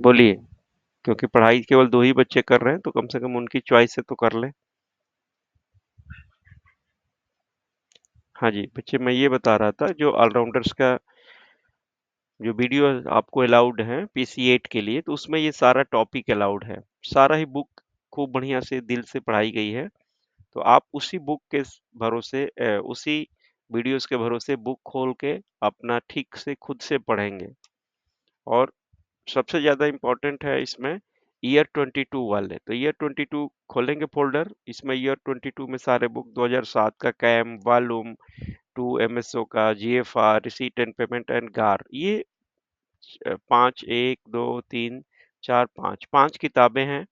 बोलिए। क्योंकि पढ़ाई केवल 2 ही बच्चे कर रहे हैं, तो कम से कम उनकी चॉइस से तो कर लें। हाँ जी, बच्चे मैं ये बता रहा था जो ऑलराउंडर्स का जो वीडियो आपको अलाउड है पीसी8 के लिए, तो उसमें ये सारा टॉपिक अलाउड है। सारा ही बुक खूब बढ़िया से दिल से पढ़ाई गई है। तो आप उसी बुक के भरोसे उसी वीडियोस के भरोसे बुक खोल के अपना ठीक से खुद से पढ़ेंगे। और सबसे ज्यादा इम्पोर्टेंट है इसमें ईयर 22 वाले। तो ईयर 22 खोलेंगे फोल्डर, इसमें ईयर 22 में सारे बुक 2007 का कैम वॉल्यूम 2 एमएसओ का GFR receipt and payment and गार, ये पांच, एक दो तीन चार पांच पांच किताबें हैं।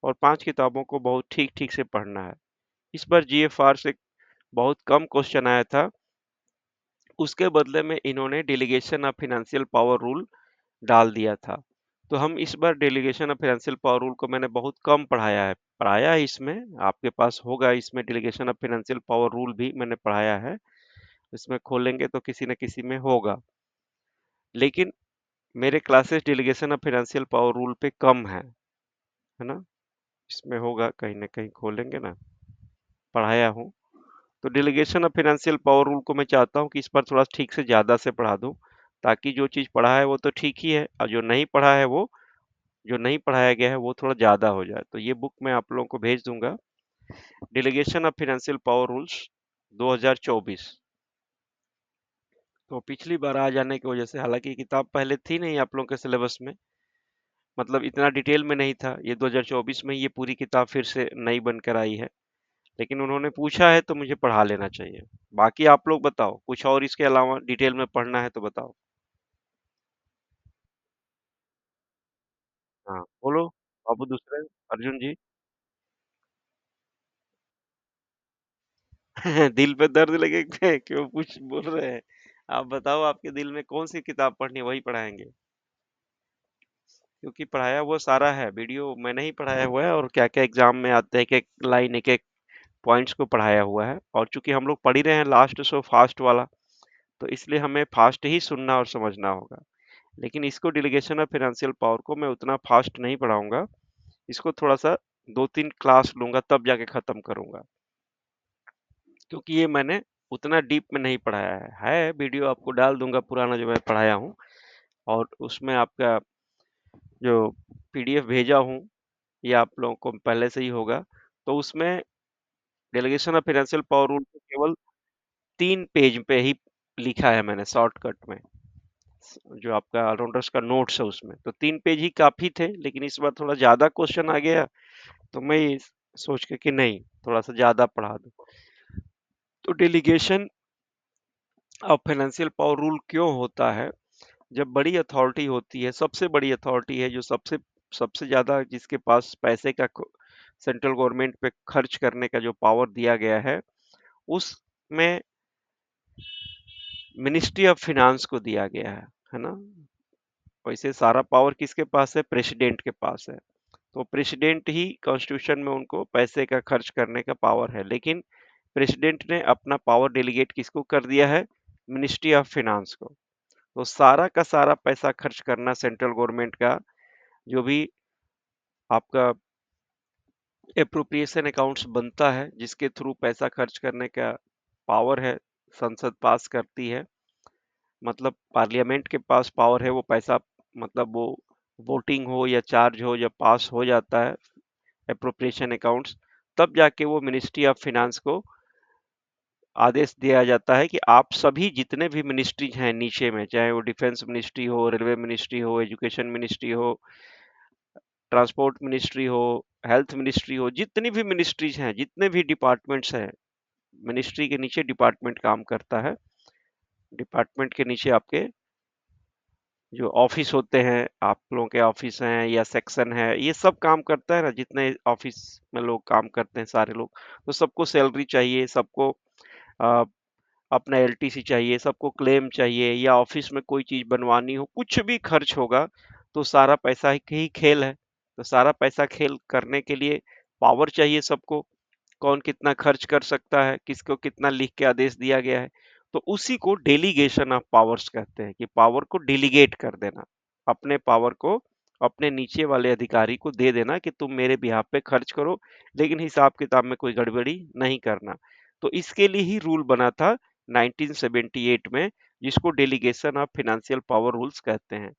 और पांच किताबों को बहुत ठीक ठीक से पढ़ना है। इस बार जीएफआर से बहुत कम क्वेश्चन आया था, उसके बदले में इन्होंने delegation of financial power rule डाल दिया था। तो हम इस बार delegation of financial power rule को मैंने बहुत कम पढ़ाया है इसमें। आपके पास होगा इसमें delegation of financial power rule भी मैंने पढ़ाया है। इसमें खोलेंगे तो किसी न किसी में होगा। लेकिन मेरे classes delegation of financial power rule पे कम है ना? इसमें होगा कहीं ना कहीं, खोलेंगे ना, पढ़ाया हूँ। तो delegation of financial power rule को मैं चाहता हूँ कि इस पर थोड़ा ठीक से ज़्यादा से पढ़ा दूँ, ताकि जो चीज़ पढ़ा है वो तो ठीक ही है, और जो नहीं पढ़ाया गया है वो थोड़ा ज़्यादा हो जाए। तो ये बुक मैं आप लोगों को भेज दूंगा, delegation of financial power rules 2024। तो पिछली बार आ जाने की वजह से, हालांकि किताब पहले थी नहीं आप लोगों के सिलेबस में, मतलब इतना डिटेल में नहीं था, ये 2024 में ये पूरी किताब फिर से नई बनकर आई है। लेकिन उन्होंने पूछा है तो मुझे पढ़ा लेना चाहिए। बाकी आप लोग बताओ, कुछ और इसके अलावा डिटेल में पढ़ना है तो बताओ। हाँ बोलो बाबू दूसरे, अर्जुन जी। दिल पे दर्द लगे क्या? क्यों कुछ बोल रहे हैं? आप बताओ, आपके दिल में कौन सी किताब पढ़नी है वही पढ़ाएंगे। क्योंकि पढ़ाया हुआ सारा है, वीडियो मैंने ही पढ़ाया हुआ है, और क्या क्या एग्जाम में आते हैं, एक एक लाइन एक एक पॉइंट्स को पढ़ाया हुआ है। और चूंकि हम लोग पढ़ ही रहे हैं लास्ट सो फास्ट वाला, तो इसलिए हमें फास्ट ही सुनना और समझना होगा। लेकिन इसको डेलीगेशन ऑफ फाइनेंशियल पावर को मैं उतना फास्ट नहीं पढ़ाऊंगा, इसको थोड़ा सा 2-3 क्लास लूंगा तब जाके खत्म करूंगा। क्योंकि ये मैंने उतना डीप में नहीं पढ़ाया है वीडियो आपको डाल दूंगा पुराना जो मैं पढ़ाया हूँ। और उसमें आपका जो पीडीएफ भेजा हूँ, ये आप लोगों को पहले से ही होगा। तो उसमें delegation of financial power rule को केवल 3 पेज पे ही लिखा है मैंने शॉर्टकट में। जो आपका ऑलराउंडर्स का नोट्स है उसमें तो 3 पेज ही काफी थे, लेकिन इस बार थोड़ा ज्यादा क्वेश्चन आ गया, तो मैं ये सोच के कि नहीं, थोड़ा सा ज्यादा पढ़ा दूं। तो delegation of financial power rule क्यों होता है? जब बड़ी अथॉरिटी होती है, सबसे बड़ी अथॉरिटी है, जो सबसे सबसे ज्यादा जिसके पास पैसे का सेंट्रल गवर्नमेंट पे खर्च करने का जो पावर दिया गया है, उसमें मिनिस्ट्री ऑफ फिनांस को दिया गया है ना? वैसे सारा पावर किसके पास है? प्रेसिडेंट के पास है। तो प्रेसिडेंट ही कॉन्स्टिट्यूशन में उनको पैसे का खर्च करने का पावर है, लेकिन प्रेसिडेंट ने अपना पावर डेलीगेट किसको कर दिया है? मिनिस्ट्री ऑफ फिनांस को। तो सारा का सारा पैसा खर्च करना सेंट्रल गवर्नमेंट का, जो भी आपका एप्रोप्रिएशन अकाउंट्स बनता है, जिसके थ्रू पैसा खर्च करने का पावर है, संसद पास करती है, मतलब पार्लियामेंट के पास पावर है वो पैसा, मतलब वो वोटिंग हो या चार्ज हो, जब पास हो जाता है एप्रोप्रिएशन अकाउंट्स, तब जाके वो मिनिस्ट्री ऑफ फिनांस को आदेश दिया जाता है कि आप सभी जितने भी मिनिस्ट्रीज हैं नीचे में, चाहे वो डिफेंस मिनिस्ट्री हो, रेलवे मिनिस्ट्री हो, एजुकेशन मिनिस्ट्री हो, ट्रांसपोर्ट मिनिस्ट्री हो, हेल्थ मिनिस्ट्री हो, जितनी भी मिनिस्ट्रीज हैं, जितने भी डिपार्टमेंट्स हैं, मिनिस्ट्री के नीचे डिपार्टमेंट काम करता है। डिपार्टमेंट के नीचे आपके जो ऑफिस होते हैं, आप लोगों के ऑफिस हैं या सेक्शन है, ये सब काम करता है ना, जितने ऑफिस में लोग काम करते हैं सारे लोग, तो सबको सैलरी चाहिए, सबको अ, अपना एलटीसी चाहिए, सबको क्लेम चाहिए, या ऑफिस में कोई चीज बनवानी हो, कुछ भी खर्च होगा, तो सारा पैसा ही खेल है। तो सारा पैसा खेल करने के लिए पावर चाहिए सबको, कौन कितना खर्च कर सकता है, किसको कितना लिख के आदेश दिया गया है। तो उसी को डेलीगेशन ऑफ पावर्स कहते हैं, कि पावर को डेलीगेट कर देना, अपने पावर को अपने नीचे वाले अधिकारी को दे देना कि तुम मेरे बिहाफ पे खर्च करो, लेकिन हिसाब किताब में कोई गड़बड़ी नहीं करना। तो इसके लिए ही रूल बना था 1978 में, जिसको delegation of financial power rules कहते हैं।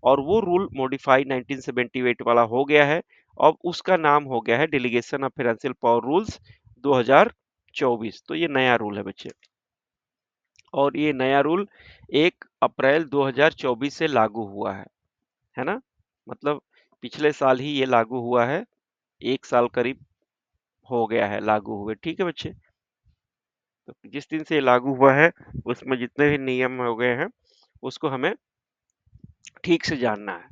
और वो रूल मॉडिफाई 1978 वाला हो गया है। अब उसका नाम हो गया है delegation of financial power rules 2024। तो ये नया रूल है बच्चे, और ये नया रूल 1 अप्रैल 2024 से लागू हुआ है ना। मतलब पिछले साल ही ये लागू हुआ है, 1 साल करीब हो गया है लागू हुए। ठीक है बच्चे, तो जिस दिन से ये लागू हुआ है उसमें जितने भी नियम हो गए हैं उसको हमें ठीक से जानना है।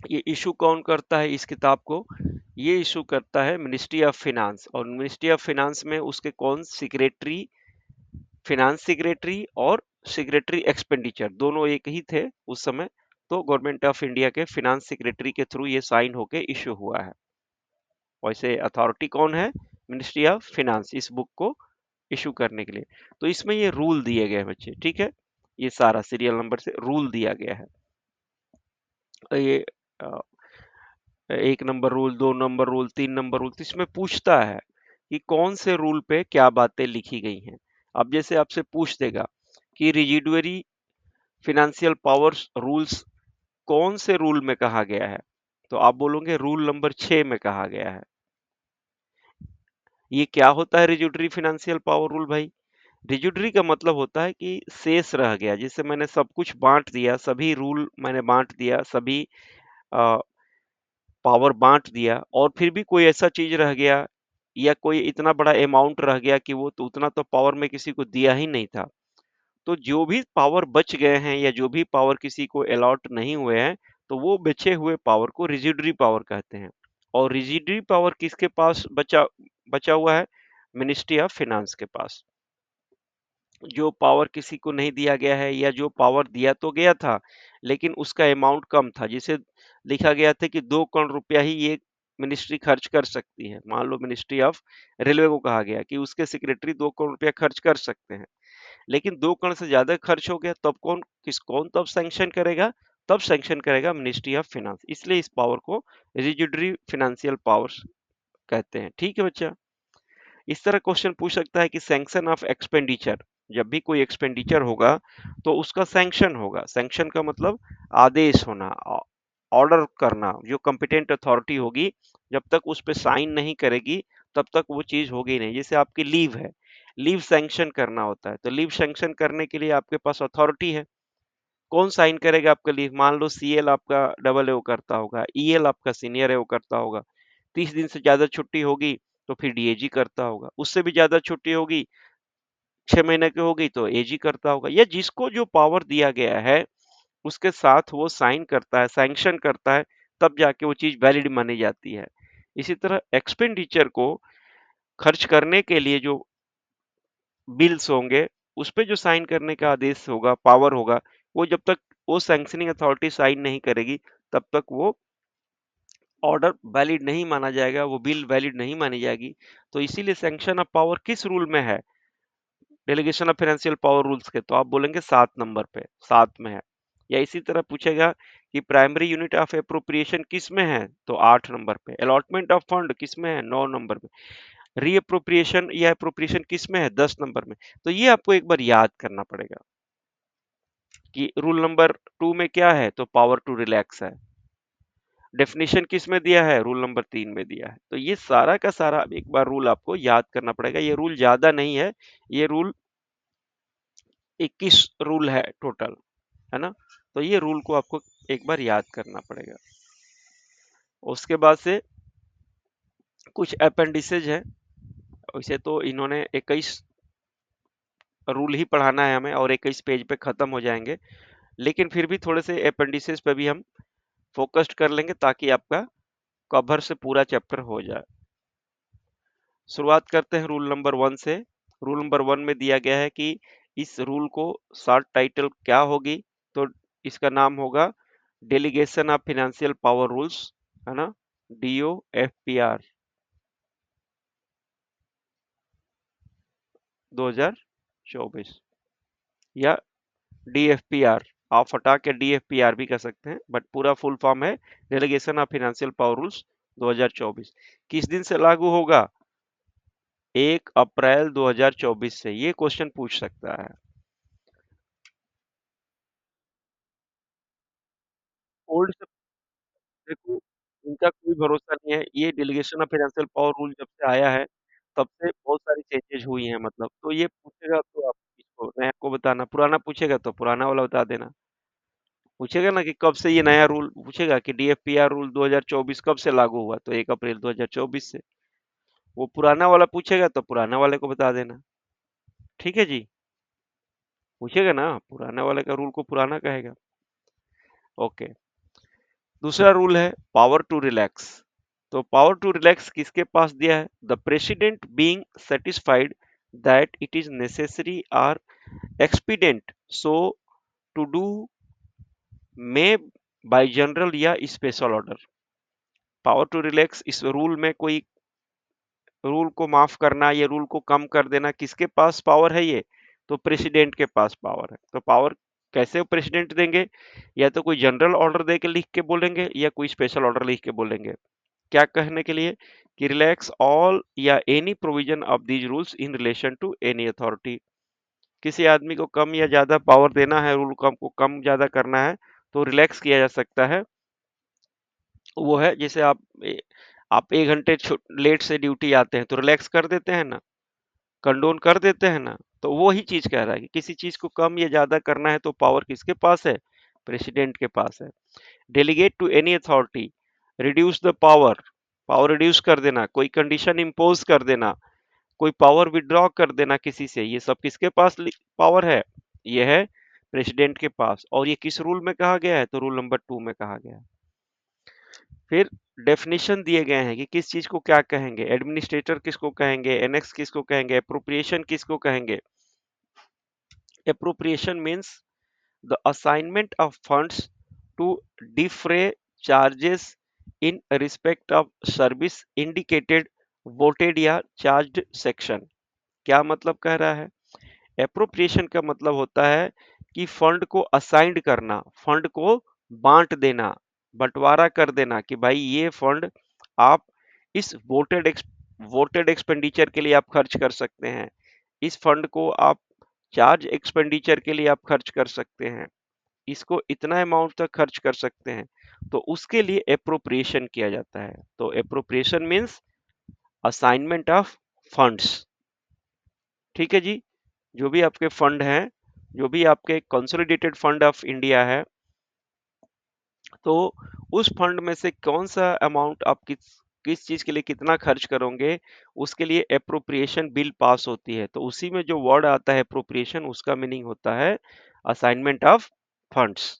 ये इशू कौन करता है इस किताब को? ये इशू करता है मिनिस्ट्री ऑफ फिनांस, और मिनिस्ट्री ऑफ फिनांस में उसके कौन सेक्रेटरी, फिनांस सेक्रेटरी और सेक्रेटरी एक्सपेंडिचर दोनों एक ही थे उस समय। तो गवर्नमेंट ऑफ इंडिया के फिनांस सेक्रेटरी के थ्रू ये साइन होके इशू हुआ है। वैसे अथॉरिटी कौन है? मिनिस्ट्री ऑफ फिनांस इस बुक को इशू करने के लिए। तो इसमें ये रूल दिए गए हैं बच्चे, ठीक है, ये सारा सीरियल नंबर से रूल दिया गया है। ये 1 number rule, 2 number rule, 3 number rule, तो इसमें पूछता है कि कौन से रूल पे क्या बातें लिखी गई हैं। अब जैसे आपसे पूछ देगा कि रिजिडुअरी फिनेंशियल पावर्स रूल्स कौन से रूल में कहा गया है, तो आप बोलोगे रूल नंबर 6 में कहा गया है। ये क्या होता है रिजिडुअरी फिनेंशियल पावर रूल भाई? रिजिडुअरी का मतलब होता है कि शेष रह गया, जैसे मैंने सब कुछ बांट दिया, सभी रूल मैंने बांट दिया, सभी पावर बांट दिया, और फिर भी कोई ऐसा चीज रह गया या कोई इतना बड़ा अमाउंट रह गया कि वो तो उतना तो पावर में किसी को दिया ही नहीं था। तो जो भी पावर बच गए हैं या जो भी पावर किसी को अलॉट नहीं हुए हैं, तो वो बचे हुए पावर को रिजिडरी पावर कहते हैं। और रिजिडरी पावर किसके पास बचा बचा हुआ है? मिनिस्ट्री ऑफ फाइनेंस के पास। जो पावर किसी को नहीं दिया गया है, या जो पावर दिया तो गया था लेकिन उसका अमाउंट कम था, जिसे लिखा गया था कि 2 करोड़ रुपया ही ये मिनिस्ट्री खर्च कर सकती है। मान लो मिनिस्ट्री ऑफ रेलवे को कहा गया कि उसके सेक्रेटरी 2 करोड़ रुपया खर्च कर सकते हैं, लेकिन 2 करोड़ से ज्यादा खर्च हो गया, तब कौन तब सैंक्शन करेगा? तब सैंक्शन करेगा मिनिस्ट्री ऑफ फाइनेंस। इसलिए इस पावर को रिजिडरी फाइनेंशियल पावर्स कहते हैं। ठीक है बच्चा, इस तरह क्वेश्चन पूछ सकता है कि सैंक्शन ऑफ एक्सपेंडिचर, जब भी कोई एक्सपेंडिचर होगा तो उसका सैंक्शन होगा। सैंक्शन का मतलब आदेश होना, ऑर्डर करना। जो कंपिटेंट अथॉरिटी होगी जब तक उस पर साइन नहीं करेगी तब तक वो चीज होगी नहीं। जैसे आपकी लीव है, लीव सैंक्शन करना होता है, तो लीव सैंक्शन करने के लिए आपके पास अथॉरिटी है। कौन साइन करेगा आपका लीव? मान लो सीएल आपका डबल ए करता होगा, ईएल आपका सीनियर ए करता होगा। 30 दिन से ज्यादा छुट्टी होगी तो फिर डीएजी करता होगा, उससे भी ज्यादा छुट्टी होगी, 6 महीने की होगी तो एजी करता होगा। या जिसको जो पावर दिया गया है उसके साथ वो साइन करता है, सैंक्शन करता है, तब जाके वो चीज वैलिड मानी जाती है। इसी तरह एक्सपेंडिचर को खर्च करने के लिए जो बिल्स होंगे उस पे जो साइन करने का आदेश होगा, पावर होगा, वो जब तक वो सैंक्शनिंग अथॉरिटी साइन नहीं करेगी तब तक वो ऑर्डर वैलिड नहीं माना जाएगा, वो बिल वैलिड नहीं मानी जाएगी। तो इसीलिए सैंक्शन ऑफ पावर किस रूल में है? Delegation of financial power rules के। तो आप बोलेंगे 7 नंबर पे, 7 में है। या इसी तरह पूछेगा कि प्राइमरी यूनिट ऑफ अप्रोप्रिएशन किस में है? तो 8 नंबर पे। अलॉटमेंट ऑफ फंड किस में है? 9 नंबर पे। रीअप्रोप्रिएशन या अप्रोप्रिएशन किस में है? 10 नंबर में। तो ये आपको एक बार याद करना पड़ेगा कि रूल नंबर 2 में क्या है, तो पावर टू रिलैक्स है। डेफिनेशन किस में दिया है? रूल नंबर 3 में दिया है। तो ये सारा का सारा एक बार रूल आपको याद करना पड़ेगा। ये रूल ज्यादा नहीं है, ये रूल 21 रूल है टोटल, है ना। तो ये रूल को आपको एक बार याद करना पड़ेगा। उसके बाद से कुछ अपेंडिसेज है। वैसे तो इन्होंने 21 रूल ही पढ़ाना है हमें और 21 पेज पे खत्म हो जाएंगे, लेकिन फिर भी थोड़े से अपेंडिसेज पे भी हम फोकस्ड कर लेंगे ताकि आपका कवर से पूरा चैप्टर हो जाए। शुरुआत करते हैं रूल नंबर 1 से। रूल नंबर 1 में दिया गया है कि इस रूल को शॉर्ट टाइटल क्या होगी, तो इसका नाम होगा delegation of financial power rules, है ना, DOFPR 2024, या DFPR, आप हटा के DFPR भी कर सकते हैं, बट पूरा फुल फॉर्म है delegation of financial power rules 2024। किस दिन से लागू होगा? 1 अप्रैल 2024 से। ये क्वेश्चन पूछ सकता है। ओल्ड से देखो, इनका कोई भरोसा नहीं है। ये delegation of financial power rule जब से आया है, तब से बहुत सारी चेंजेज हुई हैं मतलब। तो ये पूछेगा तो आप इसको नया को बताना, पुराना पूछेगा तो पुराना वाला बता देना। पूछेगा ना कि कब से ये नया रूल, पूछेगा कि DFPR रूल 2024 कब से लागू हुआ, तो 1 अप्रैल 2024 से। वो पुराना वाला पूछेगा तो पुराना वाले को बता देना। ठीक है जी, पूछेगा ना पुराना वाले का रूल को पुराना कहेगा। ओके। दूसरा रूल है पावर टू रिलैक्स। तो पावर टू रिलैक्स किसके पास दिया है? The president being satisfied that it is necessary or expedient so to do may by general या special order. Power to relax, इस रूल में कोई रूल को माफ करना या रूल को कम कर देना, किसके पास पावर है ये? तो प्रेसिडेंट के पास पावर है। तो पावर कैसे प्रेसिडेंट देंगे? या तो कोई जनरल ऑर्डर दे के लिख के बोलेंगे या कोई स्पेशल ऑर्डर लिख के बोलेंगे। क्या कहने के लिए? कि रिलैक्स ऑल या any provision of these rules in relation to any authority. किसी आदमी को कम या ज्यादा पावर देना है, रूल कम को कम ज्यादा करना है, तो रिलैक्स किया जा सकता है। वो है जैसे आप 1 घंटे लेट से ड्यूटी आते हैं तो रिलैक्स कर देते हैं ना, कंडोन कर देते हैं ना। तो वो ही चीज कह रहा है कि किसी चीज को कम या ज्यादा करना है तो पावर किसके पास है? प्रेसिडेंट के पास है। Delegate to any authority, reduce the power, power reduce कर देना, कोई कंडीशन इम्पोज कर देना, कोई पावर विड्रॉ कर देना किसी से, ये सब किसके पास पावर है? ये है प्रेसिडेंट के पास। और ये किस रूल में कहा गया है? तो रूल नंबर 2 में कहा गया है। फिर डेफिनेशन दिए गए हैं कि किस चीज को क्या कहेंगे, एडमिनिस्ट्रेटर किसको कहेंगे, एनेक्स किसको कहेंगे, अप्रोप्रिएशन किसको कहेंगे। Appropriation means the assignment of funds to defray charges in respect of service indicated voted या चार्ज्ड सेक्शन। क्या मतलब कह रहा है? एप्रोप्रिएशन का मतलब होता है कि फंड को असाइंड करना, फंड को बांट देना, बंटवारा कर देना कि भाई ये फंड आप इस वोटेड एक्सपेंडिचर के लिए आप खर्च कर सकते हैं, इस फंड को आप चार्ज एक्सपेंडिचर के लिए आप खर्च कर सकते हैं, इसको इतना अमाउंट तक खर्च कर सकते हैं। तो उसके लिए एप्रोप्रिएशन किया जाता है। तो appropriation means assignment of funds. ठीक है जी, जो भी आपके फंड हैं, जो भी आपके कंसोलिडेटेड फंड ऑफ इंडिया है, तो उस फंड में से कौन सा अमाउंट आप किस किस चीज के लिए कितना खर्च करोगे, उसके लिए एप्रोप्रिएशन बिल पास होती है। तो उसी में जो वर्ड आता है एप्रोप्रिएशन, उसका मीनिंग होता है assignment of funds.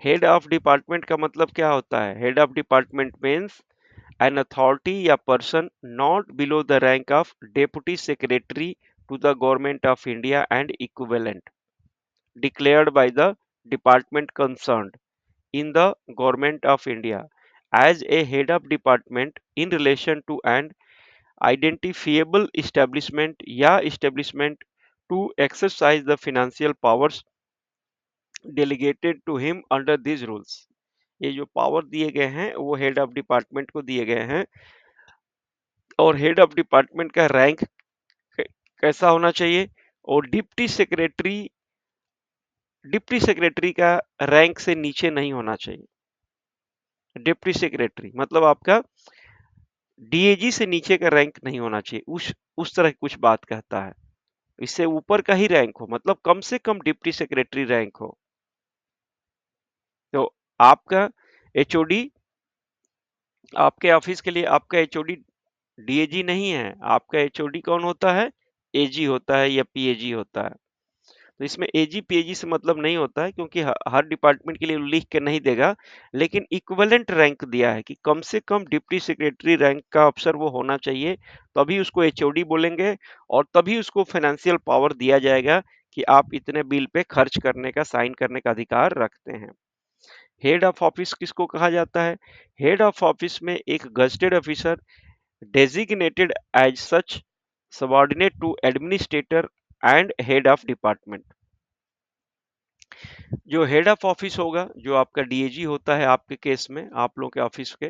Head of department का मतलब क्या होता है? Head of department means an authority या person not below the rank of deputy secretary to the government of India and equivalent declared by the department concerned in the government of India as a head of department in relation to an identifiable establishment या establishment to exercise the financial powers delegated to him under these rules। ये जो power दिए गए हैं वो head of department को दिए गए हैं। और हेड ऑफ डिपार्टमेंट का रैंक कैसा होना चाहिए? और डिप्टी सेक्रेटरी का रैंक से नीचे नहीं होना चाहिए। डिप्टी सेक्रेटरी मतलब आपका डीएजी से नीचे का रैंक नहीं होना चाहिए, उस तरह की कुछ बात कहता है। इससे ऊपर का ही रैंक हो, मतलब कम से कम डिप्टी सेक्रेटरी रैंक हो। तो आपका एचओडी, आपके ऑफिस के लिए आपका एचओडी डीएजी नहीं है, आपका एचओडी कौन होता है? एजी होता है या पीएजी होता है। तो इसमें एजी पीएजी से मतलब नहीं होता है, क्योंकि हर डिपार्टमेंट के लिए लिख के नहीं देगा, लेकिन इक्विवेलेंट रैंक दिया है कि कम से कम डिप्टी सेक्रेटरी रैंक का अफसर वो होना चाहिए, तभी उसको एचओडी बोलेंगे और तभी उसको फाइनेंशियल पावर दिया जाएगा कि आप इतने बिल पे खर्च करने का, साइन करने का अधिकार रखते हैं। हेड ऑफ ऑफिस किसको कहा जाता है? हेड ऑफ ऑफिस में एक gazetted officer designated as such, subordinate to administrator and head of department. जो हेड ऑफ ऑफिस होगा, जो आपका डीएजी होता है आपके केस में, आप लोगों के ऑफिस के,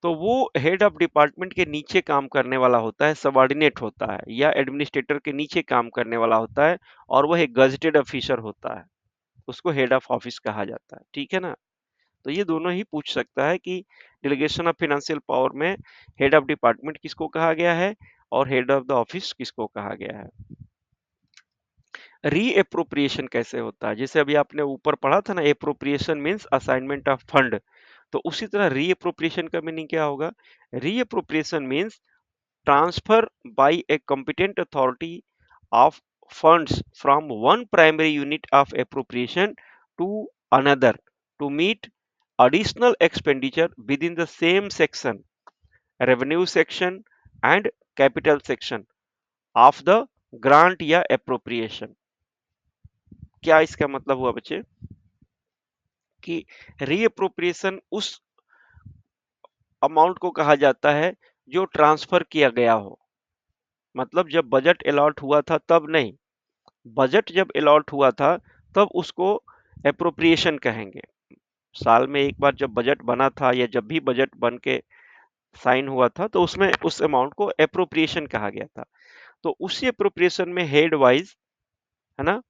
तो वो हेड ऑफ डिपार्टमेंट के नीचे काम करने वाला होता है, सबऑर्डिनेट होता है, या एडमिनिस्ट्रेटर के नीचे काम करने वाला होता है, और वह एक गजेटेड ऑफिसर होता है, उसको हेड ऑफ ऑफिस कहा जाता है। ठीक है ना? तो ये दोनों ही पूछ सकता है कि डेलीगेशन ऑफ फाइनेंशियल पावर में हेड ऑफ डिपार्टमेंट किसको कहा गया है और हेड ऑफ द ऑफिस किसको कहा गया है। रीएप्रोप्रिएशन कैसे होता है? जैसे अभी आपने ऊपर पढ़ा था ना, appropriation means assignment of fund, तो उसी तरह रीएप्रोप्रिएशन का मीनिंग क्या होगा? Reappropriation means transfer by a competent authority of funds from one primary unit of appropriation to another to meet additional expenditure within the same section, revenue section and capital section of the grant या appropriation। क्या इसका मतलब हुआ बच्चे? कि reappropriation उस amount को कहा जाता है जो ट्रांसफर किया गया हो, मतलब जब बजट अलॉट हुआ था तब नहीं, बजट जब अलॉट हुआ था तब उसको एप्रोप्रिएशन कहेंगे। साल में एक बार जब बजट बना था या जब भी बजट बन के साइन हुआ था तो उसमें उस अमाउंट को एप्रोप्रिएशन कहा गया था। तो उसी एप्रोप्रिएशन में हेड वाइज, है ना,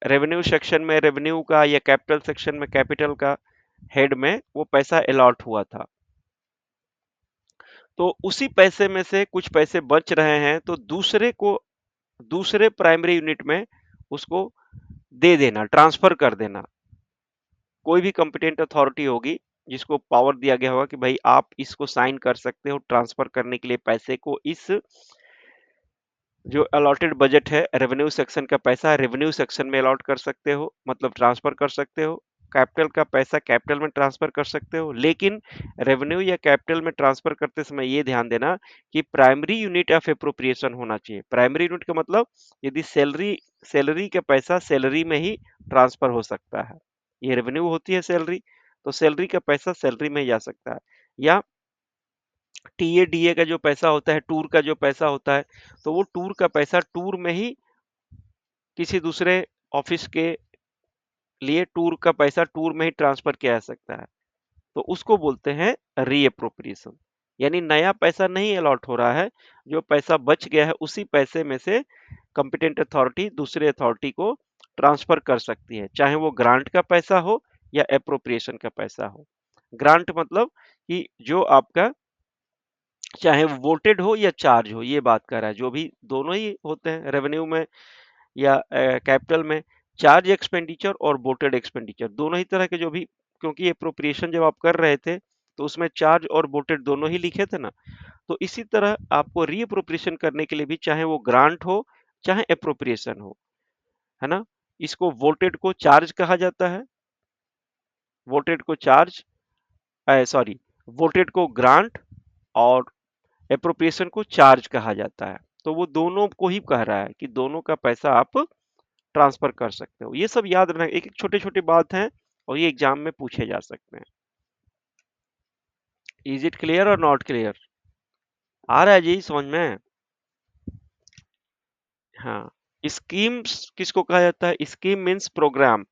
रेवेन्यू सेक्शन में रेवेन्यू का या कैपिटल सेक्शन में कैपिटल का हेड में वो पैसा अलॉट हुआ था। तो उसी पैसे में से कुछ पैसे बच रहे हैं तो दूसरे को, दूसरे प्राइमरी यूनिट में उसको दे देना, ट्रांसफर कर देना। कोई भी कंपिटेंट अथॉरिटी होगी जिसको पावर दिया गया होगा कि भाई आप इसको साइन कर सकते हो ट्रांसफर करने के लिए पैसे को, इस जो अलॉटेड बजट है रेवेन्यू सेक्शन का पैसा रेवेन्यू सेक्शन में अलॉट कर सकते हो, मतलब ट्रांसफर कर सकते हो। कैपिटल का पैसा कैपिटल में ट्रांसफर कर सकते हो, लेकिन रेवेन्यू या कैपिटल में ट्रांसफर करते समय ये ध्यान देना कि प्राइमरी यूनिट ऑफ एप्रोप्रिएशन होना चाहिए। प्राइमरी यूनिट का मतलब यदि सैलरी सैलरी का पैसा सैलरी में ही ट्रांसफर हो सकता है, ये रेवेन्यू होती है सैलरी, तो सैलरी का पैसा सैलरी में ही जा सकता है, या टीए डीए का जो पैसा होता है, टूर का जो पैसा होता है, तो वो टूर का पैसा टूर में ही किसी दूसरे ऑफिस के लिए टूर का पैसा टूर में ही ट्रांसफर किया जा सकता है, तो उसको बोलते हैं रीएप्रोप्रिएशन। यानी नया पैसा नहीं अलॉट हो रहा है, जो पैसा बच गया है उसी पैसे में से कंपिटेंट अथॉरिटी दूसरे अथॉरिटी को ट्रांसफर कर सकती है, चाहे वो ग्रांट का पैसा हो या एप्रोप्रिएशन का पैसा हो। ग्रांट मतलब कि जो आपका चाहे वोटेड हो या चार्ज हो, ये बात कर रहा है, जो भी दोनों ही होते हैं रेवेन्यू में या कैपिटल में, चार्ज एक्सपेंडिचर और वोटेड एक्सपेंडिचर दोनों ही तरह के जो भी, क्योंकि अप्रोप्रिएशन जब आप कर रहे थे तो उसमें चार्ज और वोटेड दोनों ही लिखे थे ना, तो इसी तरह आपको रीअप्रोप्रिएशन करने के लिए भी चाहे वो ग्रांट हो चाहे अप्रोप्रिएशन हो, है ना, इसको वोटेड को चार्ज कहा जाता है, वोटेड को चार्ज, सॉरी, वोटेड को ग्रांट और एप्रोप्रिएशन को चार्ज कहा जाता है। तो वो दोनों को ही कह रहा है कि दोनों का पैसा आप ट्रांसफर कर सकते हो। ये सब याद रखना, एक एक छोटे छोटे बात हैं और ये एग्जाम में पूछे जा सकते हैं। इज इट क्लियर और नॉट क्लियर? आ रहा है जी समझ में? हाँ, स्कीम्स किसको कहा जाता है? Scheme means programme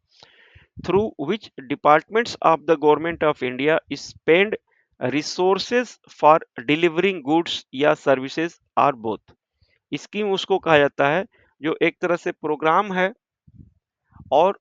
through which departments of the government of India spend resources for delivering goods या सर्विसेज आर बोथ। स्कीम उसको कहा जाता है जो एक तरह से प्रोग्राम है और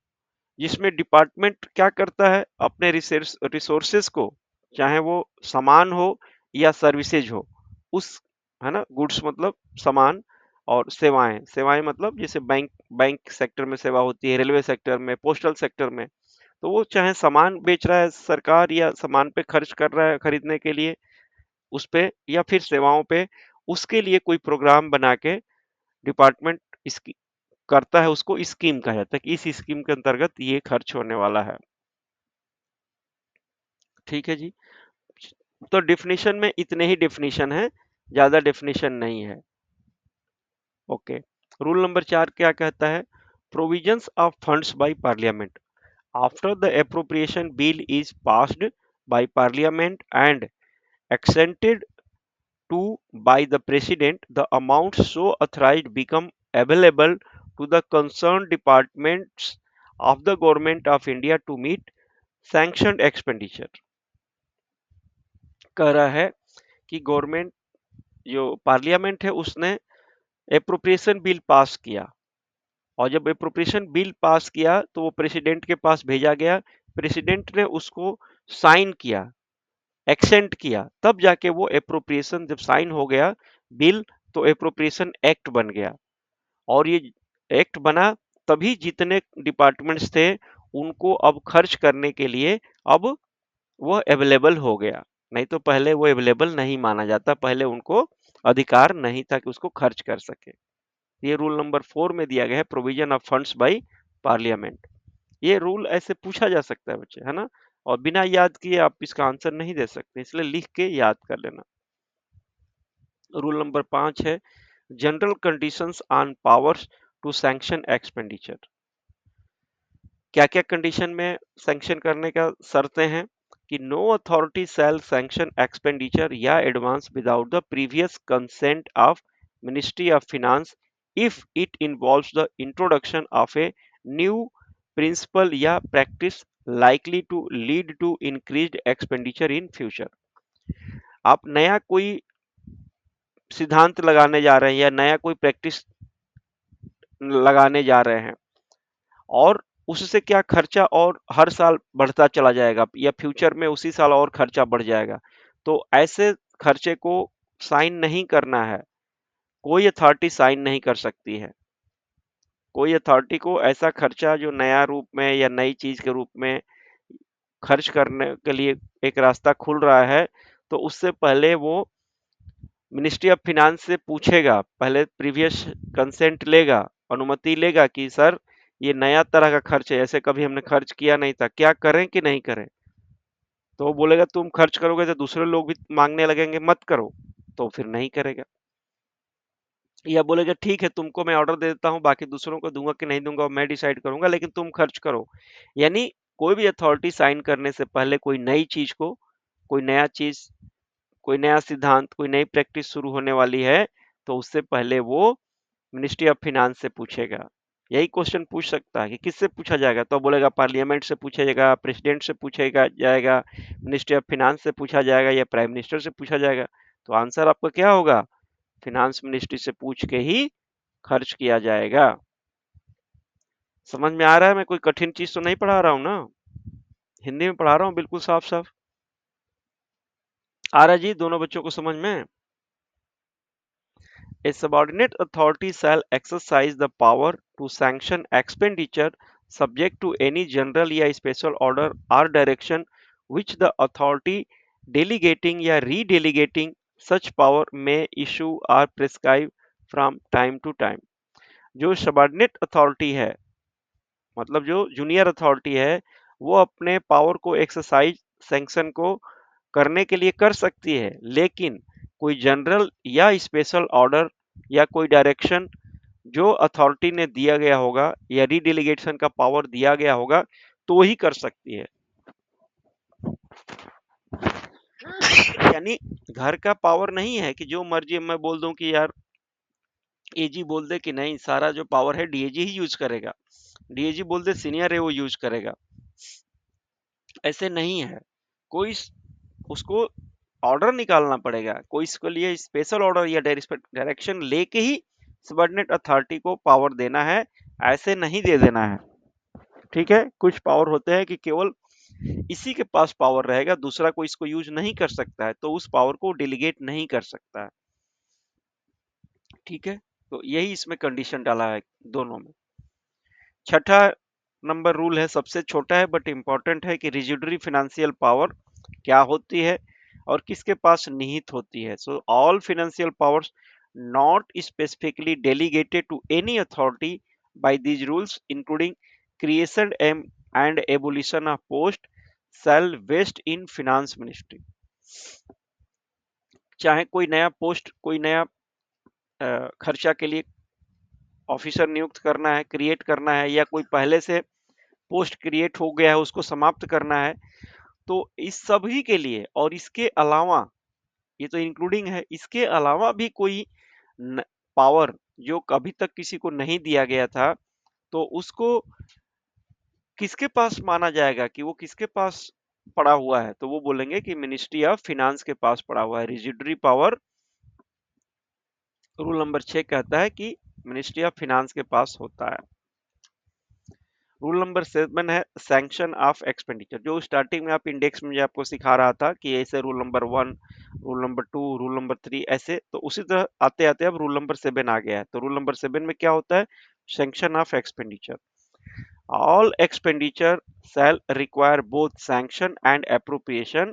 जिसमें डिपार्टमेंट क्या करता है, अपने रिसोर्सेस को, चाहे वो सामान हो या सर्विसेज हो, उस, है ना, गुड्स मतलब सामान, और सेवाएं, सेवाएं मतलब जैसे बैंक बैंक सेक्टर में सेवा होती है, रेलवे सेक्टर में, पोस्टल सेक्टर में, तो वो चाहे सामान बेच रहा है सरकार या सामान पे खर्च कर रहा है खरीदने के लिए उस पे, या फिर सेवाओं पे, उसके लिए कोई प्रोग्राम बना के डिपार्टमेंट इसकी करता है, उसको स्कीम कहा जाता है कि इस स्कीम के अंतर्गत ये खर्च होने वाला है। ठीक है जी। तो डिफिनीशन में इतने ही डिफिनीशन है, ज्यादा डिफिनीशन नहीं है। ओके, रूल नंबर 4 क्या कहता है? Provisions of funds by parliament after the appropriation bill is passed by parliament and accented to by the president, the amounts so authorized become available to the concerned departments of the government of India to meet sanctioned expenditure। कह रहा है कि government जो parliament है उसने appropriation bill pass किया, और जब एप्रोप्रिएशन बिल पास किया तो वो प्रेसिडेंट के पास भेजा गया, प्रेसिडेंट ने उसको साइन किया, एक्सेंट किया, तब जाके वो एप्रोप्रिएशन जब साइन हो गया बिल तो एप्रोप्रिएशन एक्ट बन गया। और ये एक्ट बना तभी जितने डिपार्टमेंट्स थे उनको अब खर्च करने के लिए अब वो अवेलेबल हो गया, नहीं तो पहले वो अवेलेबल नहीं माना जाता, पहले उनको अधिकार नहीं था कि उसको खर्च कर सके। ये रूल नंबर 4 में दिया गया है, provision of funds by parliament. ये रूल ऐसे पूछा जा सकता है बच्चे, है ना, और बिना याद किए आप इसका आंसर नहीं दे सकते, इसलिए लिख के याद कर लेना। रूल नंबर 5 है general conditions on powers to sanction expenditure. क्या क्या कंडीशन में सैंक्शन करने का शर्तें हैं कि no authority shall sanction expenditure या advance without the previous consent of ministry of finance if it involves the introduction of a new principle या practice likely to lead to increased expenditure in future. आप नया कोई सिद्धांत लगाने जा रहे हैं या नया कोई प्रैक्टिस लगाने जा रहे हैं और उससे क्या खर्चा और हर साल बढ़ता चला जाएगा या फ्यूचर में उसी साल और खर्चा बढ़ जाएगा, तो ऐसे खर्चे को साइन नहीं करना है, कोई अथॉरिटी साइन नहीं कर सकती है। कोई अथॉरिटी को ऐसा खर्चा जो नया रूप में या नई चीज के रूप में खर्च करने के लिए एक रास्ता खुल रहा है, तो उससे पहले वो मिनिस्ट्री ऑफ फिनांस से पूछेगा, पहले प्रीवियस कंसेंट लेगा, अनुमति लेगा कि सर ये नया तरह का खर्च है, ऐसे कभी हमने खर्च किया नहीं था, क्या करें कि नहीं करें। तो वो बोलेगा तुम खर्च करोगे तो दूसरे लोग भी मांगने लगेंगे, मत करो, तो फिर नहीं करेगा। या बोलेगा ठीक है तुमको मैं ऑर्डर दे देता हूँ, बाकी दूसरों को दूंगा कि नहीं दूंगा मैं डिसाइड करूंगा, लेकिन तुम खर्च करो। यानी कोई भी अथॉरिटी साइन करने से पहले कोई नई चीज को, कोई नया चीज, कोई नया सिद्धांत, कोई नई प्रैक्टिस शुरू होने वाली है, तो उससे पहले वो मिनिस्ट्री ऑफ फिनांस से पूछेगा। यही क्वेश्चन पूछ सकता है कि किससे पूछा जाएगा, तो बोलेगा पार्लियामेंट से पूछा जाएगा, प्रेसिडेंट से पूछेगा जाएगा, मिनिस्ट्री ऑफ फिनांस से पूछा जाएगा या प्राइम मिनिस्टर से पूछा जाएगा। तो आंसर आपका क्या होगा, फिनांस मिनिस्ट्री से पूछ के ही खर्च किया जाएगा। समझ में आ रहा है, मैं कोई कठिन चीज तो नहीं पढ़ा रहा हूँ ना, हिंदी में पढ़ा रहा हूँ बिल्कुल साफ साफ। आ रहा है जी दोनों बच्चों को समझ में। A subordinate authority shall exercise the power to sanction expenditure subject to any general या special order or direction which the authority delegating या redelegating such power may issue or prescribe from time to time। जो subordinate authority है, मतलब जो junior authority है, वो अपने power को एक्सरसाइज, सैंक्शन को करने के लिए कर सकती है, लेकिन कोई जनरल या स्पेशल ऑर्डर या कोई डायरेक्शन जो अथॉरिटी ने दिया गया होगा या रीडेलीगेशन का पावर दिया गया होगा तो ही कर सकती है। यानी घर का पावर नहीं है कि जो मर्जी मैं बोल दूं कि यार एजी बोल दे कि नहीं, सारा जो पावर है डीएजी ही यूज करेगा, डीएजी बोल दे सीनियर है वो यूज करेगा, ऐसे नहीं है। कोई उसको ऑर्डर निकालना पड़ेगा, कोई इसके लिए स्पेशल ऑर्डर या डायरेक्शन लेके ही सबऑर्डिनेट अथॉरिटी को पावर देना है, ऐसे नहीं दे देना है। ठीक है, कुछ पावर होते हैं कि केवल इसी के पास पावर रहेगा, दूसरा कोई इसको यूज नहीं कर सकता है, तो उस पावर को डेलीगेट नहीं कर सकता है। ठीक है, तो यही इसमें कंडीशन डाला है दोनों में। छठा नंबर रूल है, सबसे छोटा है बट इंपॉर्टेंट है कि रिजिडरी फाइनेंशियल पावर क्या होती है और किसके पास निहित होती है। So all financial powers not specifically delegated to any authority by these rules including creation and abolition of post shall vest in finance ministry. चाहे कोई नया पोस्ट, कोई नया खर्चा के लिए ऑफिसर नियुक्त करना है, क्रिएट करना है, या कोई पहले से पोस्ट क्रिएट हो गया है उसको समाप्त करना है, तो इस सभी के लिए और इसके अलावा ये तो इंक्लूडिंग है। इसके अलावा भी कोई पावर जो अभी तक किसी को नहीं दिया गया था, तो उसको किसके पास माना जाएगा कि वो किसके पास पड़ा हुआ है? तो वो बोलेंगे कि मिनिस्ट्री ऑफ फिनांस के पास पड़ा हुआ है। रिजिडरी पावर रूल नंबर 6 कहता है कि मिनिस्ट्री ऑफ फिनांस के पास होता है। रूल नंबर 7 है सैंक्शन ऑफ एक्सपेंडिचर, जो स्टार्टिंग में आप इंडेक्स में आपको सिखा रहा था कि ऐसे rule number 1, rule number 2, rule number 3 ऐसे, तो उसी तरह आते आते अब रूल नंबर 7 आ गया है। तो रूल नंबर 7 में क्या होता है? Sanction of expenditure. All expenditure shall require both sanction and appropriation.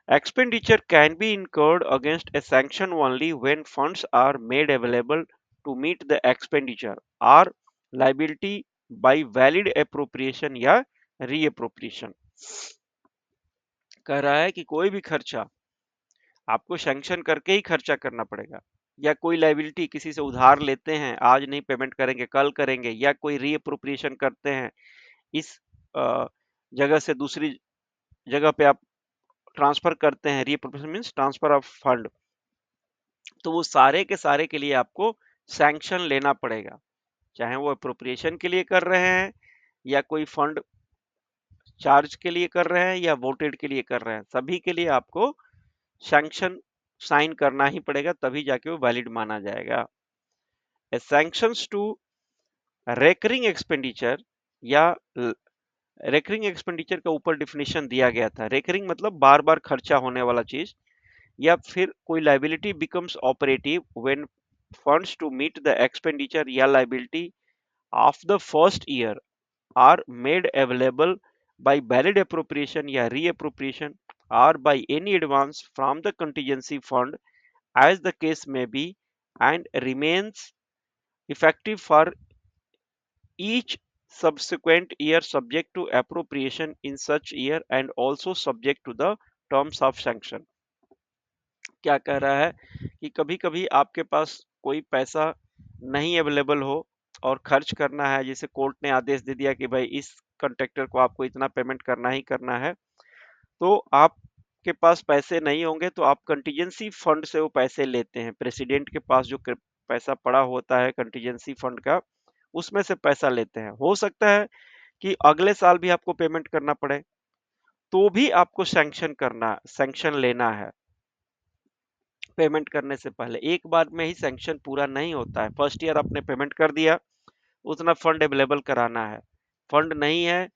Expenditure can be incurred against a sanction only when funds are made available to meet the expenditure or liability by valid appropriation या reappropriation। कह रहा है कि कोई भी खर्चा आपको sanction करके ही खर्चा करना पड़ेगा, या कोई लाइबिलिटी किसी से उधार लेते हैं, आज नहीं पेमेंट करेंगे कल करेंगे, या कोई रीअप्रोप्रिएशन करते हैं, इस जगह से दूसरी जगह पे आप ट्रांसफर करते हैं, reappropriation means transfer of fund, तो वो सारे के सारे के लिए आपको सैंक्शन लेना पड़ेगा, चाहे वो अप्रोप्रिएशन के लिए कर रहे हैं या कोई फंड चार्ज के लिए कर रहे हैं या वोटेड के लिए कर रहे हैं, सभी के लिए आपको सैंक्शन साइन करना ही पड़ेगा, तभी जाके वो वैलिड माना जाएगा। सैंक्शंस टू रेकरिंग एक्सपेंडिचर या रेकरिंग एक्सपेंडिचर का ऊपर डिफिनेशन दिया गया था। रेकरिंग मतलब बार बार खर्चा होने वाला चीज, या फिर कोई liability becomes operative when funds to meet the expenditure या liability of the first year are made available by valid appropriation या reappropriation or by any advance from the contingency fund as the case may be, and remains effective for each subsequent year subject to appropriation in such year and also subject to the terms of sanction। क्या कह रहा है कि कभी कभी आपके पास कोई पैसा नहीं अवेलेबल हो और खर्च करना है, जैसे कोर्ट ने आदेश दे दिया कि भाई इस कॉन्ट्रैक्टर को आपको इतना पेमेंट करना ही करना है, तो आपके पास पैसे नहीं होंगे तो आप कंटीजेंसी फंड से वो पैसे लेते हैं। प्रेसिडेंट के पास जो पैसा पड़ा होता है कंटीजेंसी फंड का, उसमें से पैसा लेते हैं। हो सकता है कि अगले साल भी आपको पेमेंट करना पड़े, तो भी आपको सैंक्शन लेना है। पेमेंट करने से पहले एक बार में ही सैंक्शन पूरा नहीं होता है। फर्स्ट ईयर आपने पेमेंट कर दिया, उतना फंड अवेलेबल कराना है, फंड नहीं है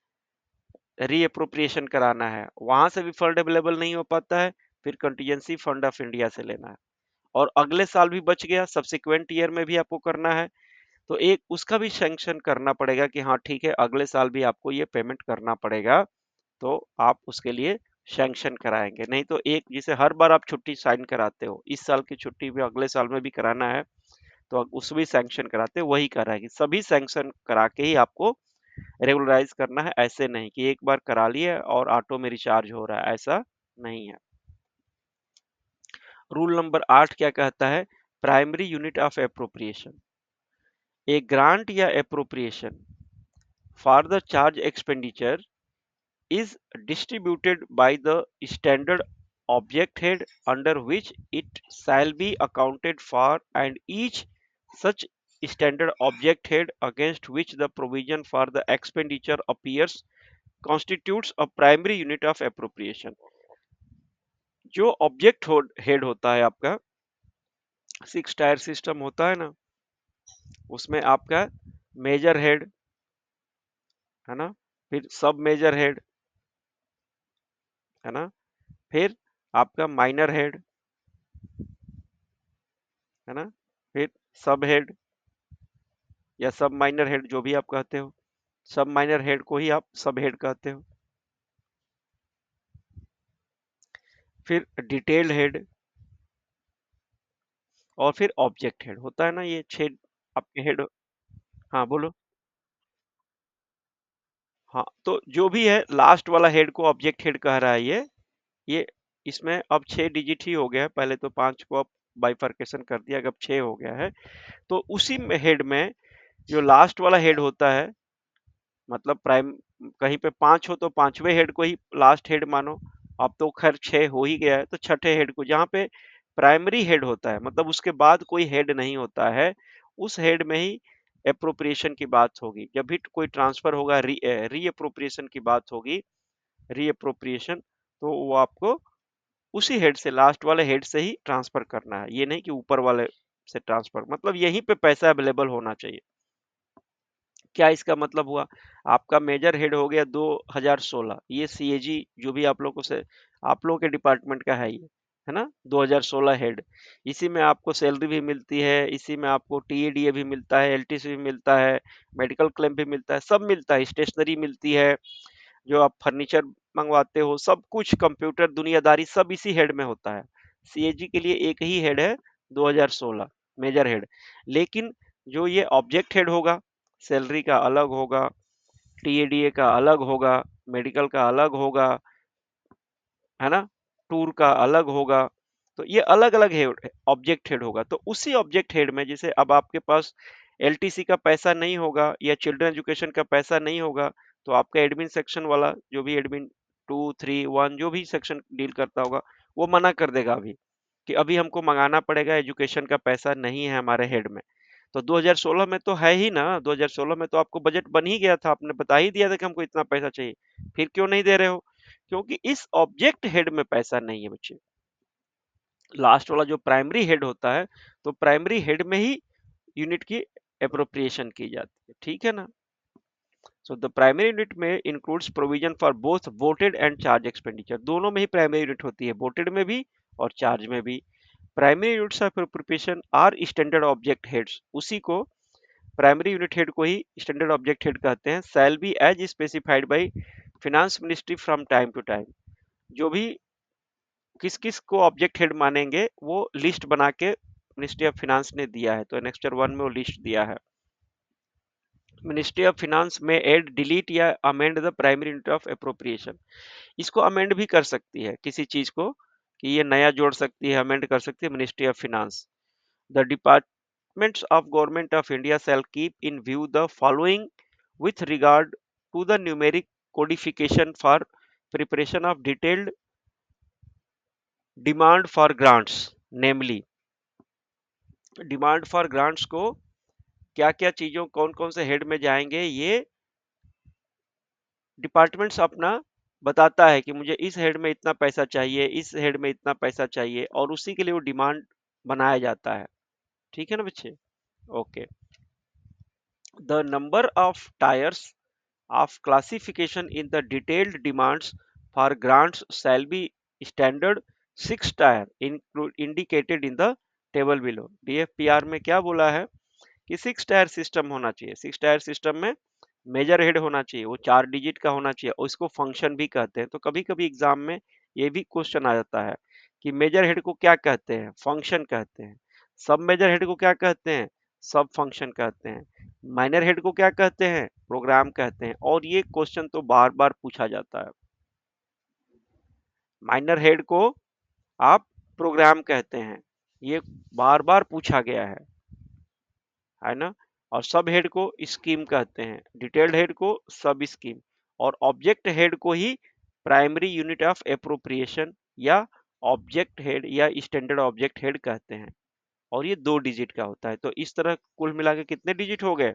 रीअप्रोप्रिएशन कराना है, वहां से भी फंड अवेलेबल नहीं हो पाता है, फिर कंटीजेंसी फंड ऑफ इंडिया से लेना है, और अगले साल भी बच गया, सब्सिक्वेंट ईयर में भी आपको करना है, तो एक उसका भी सैंक्शन करना पड़ेगा कि हाँ ठीक है अगले साल भी आपको ये पेमेंट करना पड़ेगा, तो आप उसके लिए सैंक्शन कराएंगे। नहीं तो एक जिसे हर बार आप छुट्टी साइन कराते हो, इस साल की छुट्टी भी अगले साल में भी कराना है, तो उस भी सैंक्शन कराते हो, वही कर रहा है कि सभी सैंक्शन करा के ही आपको रेगुलराइज करना है। ऐसे नहीं कि एक बार करा लिए और ऑटो में रिचार्ज हो रहा है, ऐसा नहीं है। रूल नंबर 8 क्या कहता है? Primary unit of appropriation. A grant या appropriation for the charge expenditure is distributed by the standard object head under which it shall be accounted for, and each such standard object head against which the provision for the expenditure appears constitutes a primary unit of appropriation। जो object head होता है आपका, 6 tier system होता है ना, उसमें आपका major head है ना, फिर सब मेजर हेड है ना, फिर आपका माइनर हेड है ना, फिर सब हेड या सब माइनर हेड, जो भी आप कहते हो, सब माइनर हेड को ही आप सब हेड कहते हो, फिर डिटेल्ड हेड, और फिर ऑब्जेक्ट हेड होता है ना, ये 6 आपके हेड। हाँ बोलो। हाँ तो जो भी है लास्ट वाला हेड को ऑब्जेक्ट हेड कह रहा है ये इसमें अब 6 डिजिट ही हो गया है, पहले तो 5 को अब बाइफर्केशन कर दिया, अब 6 हो गया है। तो उसी में हेड में जो लास्ट वाला हेड होता है, मतलब प्राइम कहीं पे 5 हो तो 5वें हेड को ही लास्ट हेड मानो, अब तो खैर 6 हो ही गया है, तो छठे हेड को, जहाँ पे प्राइमरी हेड होता है, मतलब उसके बाद कोई हेड नहीं होता है, उस हेड में ही एप्रोप्रिएशन की बात होगी। जब भी कोई ट्रांसफर होगा, री एप्रोप्रिएशन की बात होगी, री एप्रोप्रिएशन, तो वो आपको उसी हेड से, लास्ट वाले हेड से ही ट्रांसफर करना है, ये नहीं कि ऊपर वाले से ट्रांसफर, मतलब यहीं पे पैसा अवेलेबल होना चाहिए। क्या इसका मतलब हुआ? आपका मेजर हेड हो गया 2016, ये सीएजी जो भी आप लोगों से, आप लोगों के डिपार्टमेंट का है ये, है ना, 2016 हेड। इसी में आपको सैलरी भी मिलती है, इसी में आपको टीएडीए भी मिलता है, एलटीसी भी मिलता है, मेडिकल क्लेम भी मिलता है, सब मिलता है, स्टेशनरी मिलती है, जो आप फर्नीचर मंगवाते हो, सब कुछ, कंप्यूटर दुनियादारी सब इसी हेड में होता है। सीएजी के लिए एक ही हेड है, 2016 मेजर हेड। लेकिन जो ये ऑब्जेक्ट हेड होगा, सैलरी का अलग होगा, टीएडीए का अलग होगा, मेडिकल का अलग होगा, है ना, टूर का अलग होगा, तो ये अलग अलग हेड, ऑब्जेक्ट हेड होगा। तो उसी ऑब्जेक्ट हेड में, जैसे अब आपके पास एलटीसी का पैसा नहीं होगा या चिल्ड्रन एजुकेशन का पैसा नहीं होगा, तो आपका एडमिन सेक्शन वाला, जो भी एडमिन 2, 3, 1 जो भी सेक्शन डील करता होगा, वो मना कर देगा अभी, कि अभी हमको मंगाना पड़ेगा, एजुकेशन का पैसा नहीं है हमारे हेड में। तो 2016 में तो है ही ना, 2016 में तो आपको बजट बन ही गया था, आपने बता ही दिया था कि हमको इतना पैसा चाहिए, फिर क्यों नहीं दे रहे हो? क्योंकि इस ऑब्जेक्ट हेड में पैसा नहीं है बच्चे। लास्ट वाला जो प्राइमरी हेड होता है, तो प्राइमरी हेड में ही यूनिट की अप्रोप्रिएशन की जाती है, ठीक है ना। सो द प्राइमरी यूनिट में includes provision for both voted and charge expenditure, दोनों में ही प्राइमरी यूनिट होती है, वोटेड में भी और चार्ज में भी। Primary units of appropriation are standard object heads, उसी को, प्राइमरी यूनिट हेड को ही स्टैंडर्ड ऑब्जेक्ट हेड कहते हैं। Shall be as specified by finance ministry from time to time, जो भी किस किस को ऑब्जेक्ट हेड मानेंगे, वो लिस्ट बना के मिनिस्ट्री ऑफ फिनांस ने दिया है, तो एनेक्स्टर 1 में वो लिस्ट दिया है। मिनिस्ट्री ऑफ फिनांस में ऐड, डिलीट या amend the primary unit of appropriation, इसको अमेंड भी कर सकती है, किसी चीज को कि ये नया जोड़ सकती है, अमेंड कर सकती है ministry of finance. The departments of government of India shall keep in view the following with regard to the numeric codification for preparation of detailed demand for grants, namely demand for grants को क्या क्या चीजों, कौन कौन से head में जाएंगे, ये डिपार्टमेंट्स अपना बताता है कि मुझे इस हेड में इतना पैसा चाहिए, इस हेड में इतना पैसा चाहिए, और उसी के लिए वो डिमांड बनाया जाता है, ठीक है ना बच्चे। Okay, the number of tyres of classification in the detailed demands for grants shall be standard 6 tier indicated in the table below। DFPR में क्या बोला है कि 6 टायर सिस्टम होना चाहिए, 6 टायर सिस्टम में मेजर हेड होना चाहिए, वो 4 डिजिट का होना चाहिए, और इसको फंक्शन भी कहते हैं। तो कभी कभी एग्जाम में ये भी क्वेश्चन आ जाता है कि मेजर हेड को क्या कहते हैं, फंक्शन कहते हैं, सब मेजर हेड को क्या कहते हैं, सब फंक्शन कहते हैं, माइनर हेड को क्या कहते हैं, प्रोग्राम कहते हैं। और ये क्वेश्चन तो बार बार पूछा जाता है, माइनर हेड को आप प्रोग्राम कहते हैं, ये बार बार पूछा गया है ना। और सब हेड को स्कीम कहते हैं, डिटेल्ड हेड को सब स्कीम, और ऑब्जेक्ट हेड को ही प्राइमरी यूनिट ऑफ अप्रोप्रिएशन या ऑब्जेक्ट हेड या स्टैंडर्ड ऑब्जेक्ट हेड कहते हैं। और ये 2 डिजिट का होता है। तो इस तरह कुल मिला के कितने डिजिट हो गए,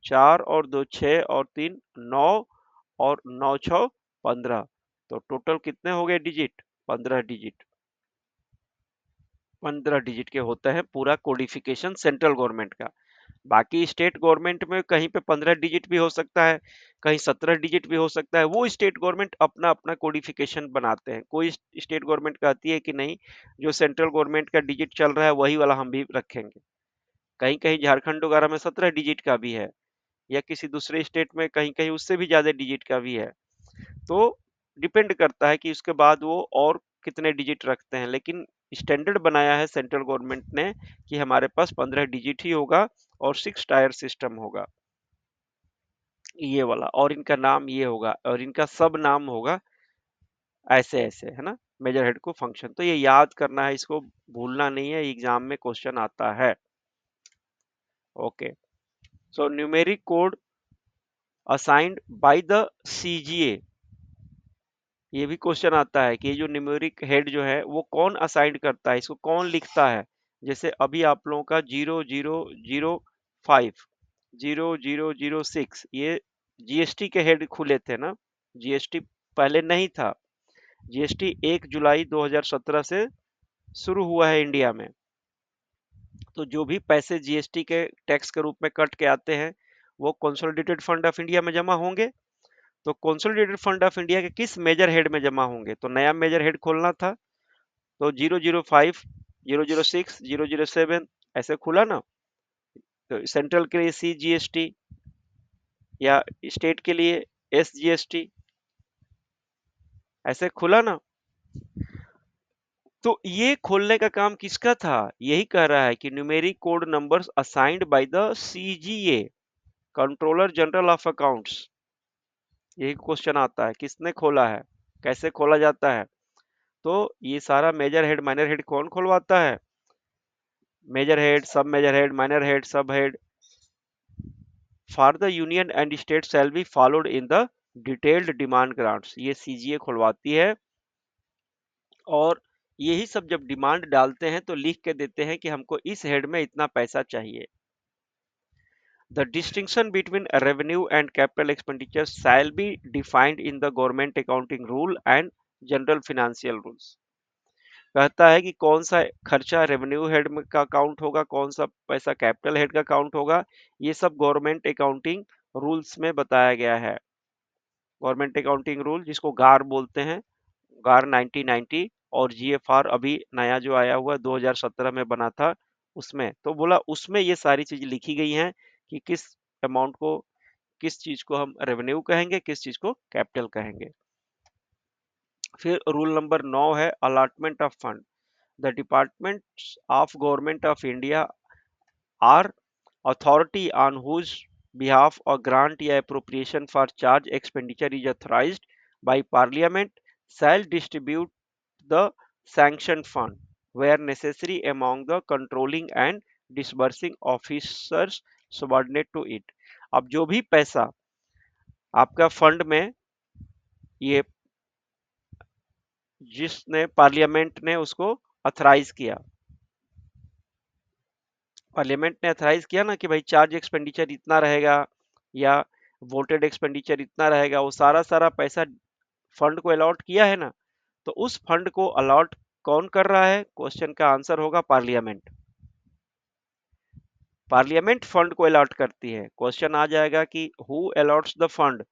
4 और 2 6 और 3 9, और 9 6 15, तो टोटल कितने हो गए डिजिट, 15 डिजिट। 15 डिजिट के होता है पूरा कोडिफिकेशन सेंट्रल गवर्नमेंट का। बाकी स्टेट गवर्नमेंट में कहीं पे 15 डिजिट भी हो सकता है, कहीं 17 डिजिट भी हो सकता है, वो स्टेट गवर्नमेंट अपना अपना कोडिफिकेशन बनाते हैं। कोई स्टेट गवर्नमेंट कहती है कि नहीं, जो सेंट्रल गवर्नमेंट का डिजिट चल रहा है वही वाला हम भी रखेंगे। कहीं कहीं झारखंड वगैरह में 17 डिजिट का भी है, या किसी दूसरे स्टेट में कहीं कहीं उससे भी ज्यादा डिजिट का भी है। तो डिपेंड करता है कि उसके बाद वो और कितने डिजिट रखते हैं, लेकिन स्टैंडर्ड बनाया है सेंट्रल गवर्नमेंट ने कि हमारे पास 15 डिजिट ही होगा और 6 टायर सिस्टम होगा, ये वाला, और इनका नाम ये होगा, और इनका सब नाम होगा ऐसे ऐसे, है ना, मेजर हेड को फंक्शन। तो ये याद करना है, इसको भूलना नहीं है, एग्जाम में क्वेश्चन आता है। Okay, so numeric code assigned by the CGA, ये भी क्वेश्चन आता है कि ये जो न्यूमेरिक हेड जो है वो कौन असाइन करता है, इसको कौन लिखता है। जैसे अभी आप लोगों का 0005, 0006, ये जीएसटी के हेड खुले थे ना। जीएसटी पहले नहीं था। जीएसटी 1 जुलाई 2017 से शुरू हुआ है इंडिया में। तो जो भी पैसे जीएसटी के टैक्स के रूप में कट के आते हैं वो कंसोलिडेटेड फंड ऑफ इंडिया में जमा होंगे। तो कंसोलिडेटेड फंड ऑफ इंडिया के किस मेजर हेड में जमा होंगे, तो नया मेजर हेड खोलना था। तो 005, 006, 007 ऐसे खुला ना। तो सेंट्रल के लिए सीजीएसटी या स्टेट के लिए एसजीएसटी, ऐसे खुला ना। तो ये खोलने का काम किसका था, यही कह रहा है कि numeric code numbers assigned by the CGA, controller general of accounts. यही क्वेश्चन आता है, किसने खोला है, कैसे खोला जाता है। तो ये सारा मेजर हेड माइनर हेड कौन खुलवाता है, मेजर हेड, सब मेजर हेड, माइनर हेड, सब head for the union and state shall be followed in the detailed demand grants, ये सीजीए खुलवाती है। और यही सब जब डिमांड डालते हैं तो लिख के देते हैं कि हमको इस हेड में इतना पैसा चाहिए। The distinction between revenue and capital expenditure shall be defined in the government accounting rule and general financial rules। कहता है कि कौन सा खर्चा रेवेन्यू हेड में का काउंट होगा, कौन सा पैसा कैपिटल हेड का काउंट होगा, ये सब गवर्नमेंट अकाउंटिंग रूल्स में बताया गया है। गवर्नमेंट अकाउंटिंग रूल जिसको गार बोलते हैं, गार 1990, और जीएफआर अभी नया जो आया हुआ 2017 में बना था उसमें। तो बोला उसमें ये सारी चीज लिखी गई हैं कि किस अमाउंट को, किस चीज को हम रेवेन्यू कहेंगे, किस चीज को कैपिटल कहेंगे। फिर रूल नंबर 9 है allotment of fund. The departments of government of India are authority on whose behalf a grant या appropriation for charge expenditure is authorized by parliament shall distribute the sanctioned fund where necessary among the controlling and disbursing officers subordinate to it। अब जो भी पैसा आपका fund में, ये जिसने parliament ने उसको अथराइज किया, पार्लियामेंट ने अथराइज किया ना कि भाई चार्ज एक्सपेंडिचर इतना रहेगा या वोटेड एक्सपेंडिचर इतना रहेगा, वो सारा सारा पैसा फंड को अलॉट किया है ना। तो उस फंड को अलॉट कौन कर रहा है, क्वेश्चन का आंसर होगा पार्लियामेंट। पार्लियामेंट फंड को अलॉट करती है। क्वेश्चन आ जाएगा कि हु अलॉट्स द फंड,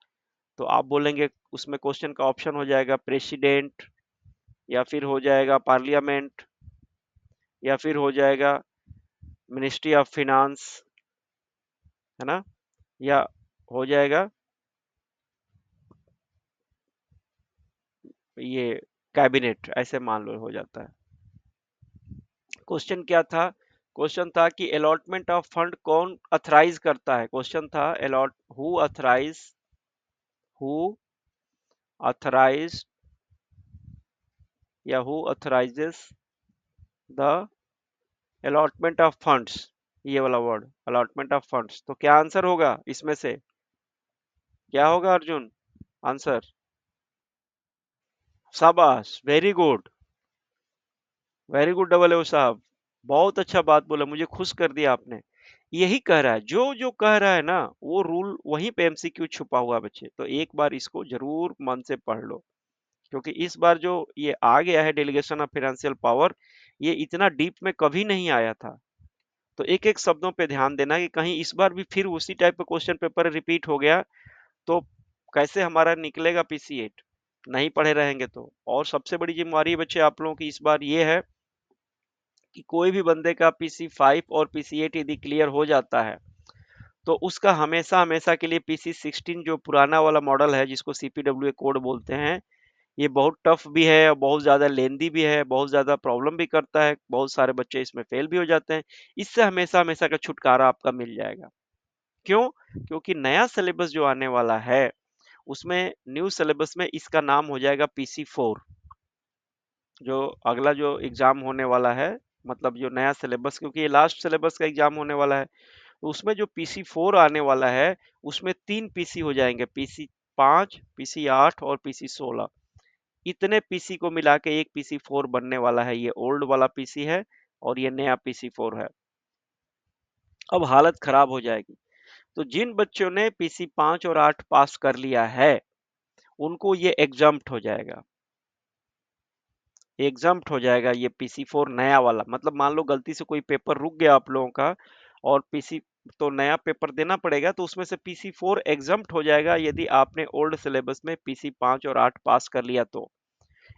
तो आप बोलेंगे उसमें क्वेश्चन का ऑप्शन हो जाएगा प्रेसिडेंट, या फिर हो जाएगा पार्लियामेंट, या फिर हो जाएगा मिनिस्ट्री ऑफ फिनांस, है ना, या हो जाएगा ये कैबिनेट, ऐसे मान लो हो जाता है। क्वेश्चन क्या था, क्वेश्चन था कि अलॉटमेंट ऑफ फंड कौन अथराइज करता है। क्वेश्चन था अलॉट हु अथराइज या who authorises the allotment of funds, ये वाला वर्ड अलॉटमेंट ऑफ फंड्स। तो क्या आंसर होगा इसमें से, क्या होगा अर्जुन आंसर। शाबाश, very good, very good double O साहब, बहुत अच्छा बात बोला, मुझे खुश कर दिया आपने। यही कह रहा है, जो जो कह रहा है ना वो रूल वहीं पे एमसीक्यू छुपा हुआ है बच्चे। तो एक बार इसको जरूर मन से पढ़ लो, क्योंकि इस बार जो ये आ गया है डेलीगेशन ऑफ फाइनेंशियल पावर, ये इतना डीप में कभी नहीं आया था। तो एक एक शब्दों पे ध्यान देना कि कहीं इस बार भी फिर उसी टाइप का क्वेश्चन पेपर रिपीट हो गया तो कैसे हमारा निकलेगा पीसी 8, नहीं पढ़े रहेंगे तो। और सबसे बड़ी जिम्मेवारी बच्चे आप लोगों की इस बार ये है कि कोई भी बंदे का पीसी 5 और पीसी 8 यदि क्लियर हो जाता है तो उसका हमेशा हमेशा के लिए पीसी 16 जो पुराना वाला मॉडल है जिसको सीपीडब्ल्यूए कोड बोलते हैं, ये बहुत टफ भी है और बहुत ज़्यादा लेंदी भी है, बहुत ज़्यादा प्रॉब्लम भी करता है, बहुत सारे बच्चे इसमें फेल भी हो जाते हैं। इससे हमेशा हमेशा का छुटकारा आपका मिल जाएगा। क्यों, क्योंकि नया सिलेबस जो आने वाला है उसमें न्यू सिलेबस में इसका नाम हो जाएगा पीसी 4। जो अगला जो एग्जाम होने वाला है, मतलब जो नया सिलेबस, क्योंकि ये लास्ट सिलेबस का एग्जाम होने वाला है, तो उसमें जो पीसी 4 आने वाला है उसमें 3 पीसी हो जाएंगे, पीसी 5, पीसी 8 और पीसी 16। इतने पीसी को मिला के एक पीसी 4 बनने वाला है। ये ओल्ड वाला पीसी है और ये नया पीसी 4 है। अब हालत खराब हो जाएगी। तो जिन बच्चों ने पीसी 5 और 8 पास कर लिया है उनको ये एग्जम्प्ट हो जाएगा। एग्जम्प्ट हो जाएगा ये पीसी 4 नया वाला। मतलब मान लो गलती से कोई पेपर रुक गया आप लोगों का और पीसी तो नया पेपर देना पड़ेगा, तो उसमें से पीसी 4 एग्जम्प्ट हो जाएगा यदि आपने ओल्ड सिलेबस में पीसी 5 और 8 पास कर लिया। तो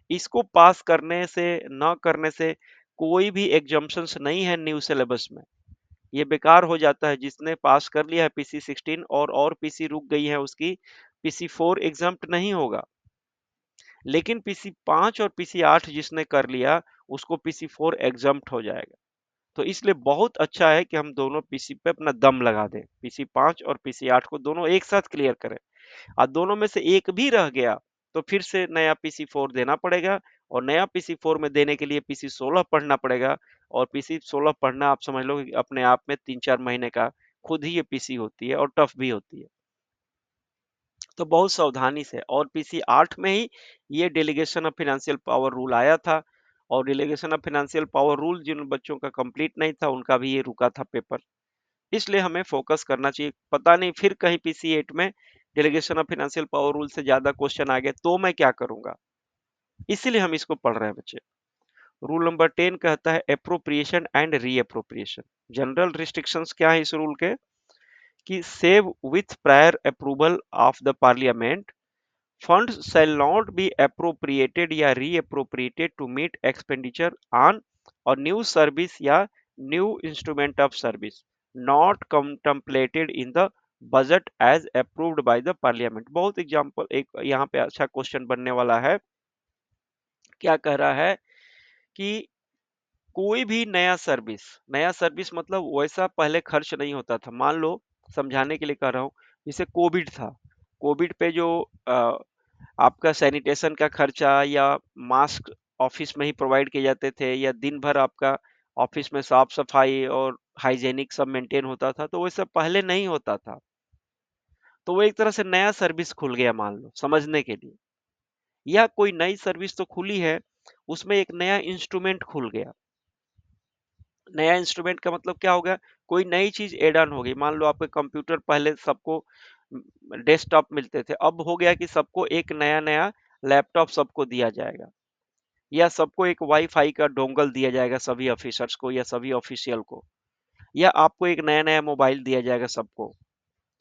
इसको पास करने से न करने से कोई भी एग्जम्पशंस नहीं है न्यू सिलेबस में। ये बेकार हो जाता है। जिसने पास कर लिया है पीसी 16 और पीसी रुक गई है उसकी, पीसी 4 एग्जम्प्ट नहीं होगा। लेकिन पीसी 5 और पीसी 8 जिसने कर लिया उसको पीसी 4 एग्जम्प्ट हो जाएगा। तो इसलिए बहुत अच्छा है कि हम दोनों पीसी पे अपना दम लगा दें, पीसी 5 और पीसी 8 को दोनों एक साथ क्लियर करें। और दोनों में से एक भी रह गया तो फिर से नया पीसी 4 देना पड़ेगा, और नया पीसी 4 में देने के लिए पीसी 16 पढ़ना पड़ेगा। और पीसी 16 पढ़ना आप समझ लो कि अपने आप में 3-4 महीने का खुद ही ये पीसी होती है और टफ भी होती है। तो बहुत सावधानी से। और पीसी 8 में ही ये delegation of financial power rule आया था, और delegation of financial power rule जिन बच्चों का कंप्लीट नहीं था उनका भी ये रुका था पेपर। इसलिए हमें फोकस करना चाहिए। पता नहीं फिर कहीं पीसी 8 में delegation of financial power rule से ज्यादा क्वेश्चन आ गए तो मैं क्या करूंगा। इसीलिए हम इसको पढ़ रहे हैं बच्चे। रूल नंबर 10 कहता है appropriation and re appropriation. General restrictions क्या है इस रूल के कि save with prior approval of the parliament, funds shall not be appropriated या reappropriated to meet expenditure on or new service या new instrument of service not contemplated in the budget as approved by the parliament। बहुत example एक यहाँ पे अच्छा question बनने वाला है। क्या कह रहा है कि कोई भी नया सर्विस मतलब वैसा पहले खर्च नहीं होता था। मान लो, समझाने के लिए कह रहा हूँ, जैसे कोविड था। कोविड पे जो आपका सैनिटेशन का खर्चा या मास्क ऑफिस में ही प्रोवाइड किए जाते थे, या दिन भर आपका ऑफिस में साफ सफाई और हाइजेनिक सब मेंटेन होता था, तो वो सब पहले नहीं होता था। तो वो एक तरह से नया सर्विस खुल गया मान लो समझने के लिए। या कोई नई सर्विस तो खुली है, उसमें एक नया इंस्ट्रूमेंट खुल गया। नया इंस्ट्रूमेंट का मतलब क्या हो गया, कोई नई चीज एड ऑन हो गई। मान लो आपके कंप्यूटर पहले सबको डेस्कटॉप मिलते थे, अब हो गया कि सबको एक नया नया लैपटॉप सबको दिया जाएगा, या सबको एक वाईफाई का डोंगल दिया जाएगा सभी ऑफिसर्स को या सभी ऑफिशियल को, या आपको एक नया नया मोबाइल दिया जाएगा सबको।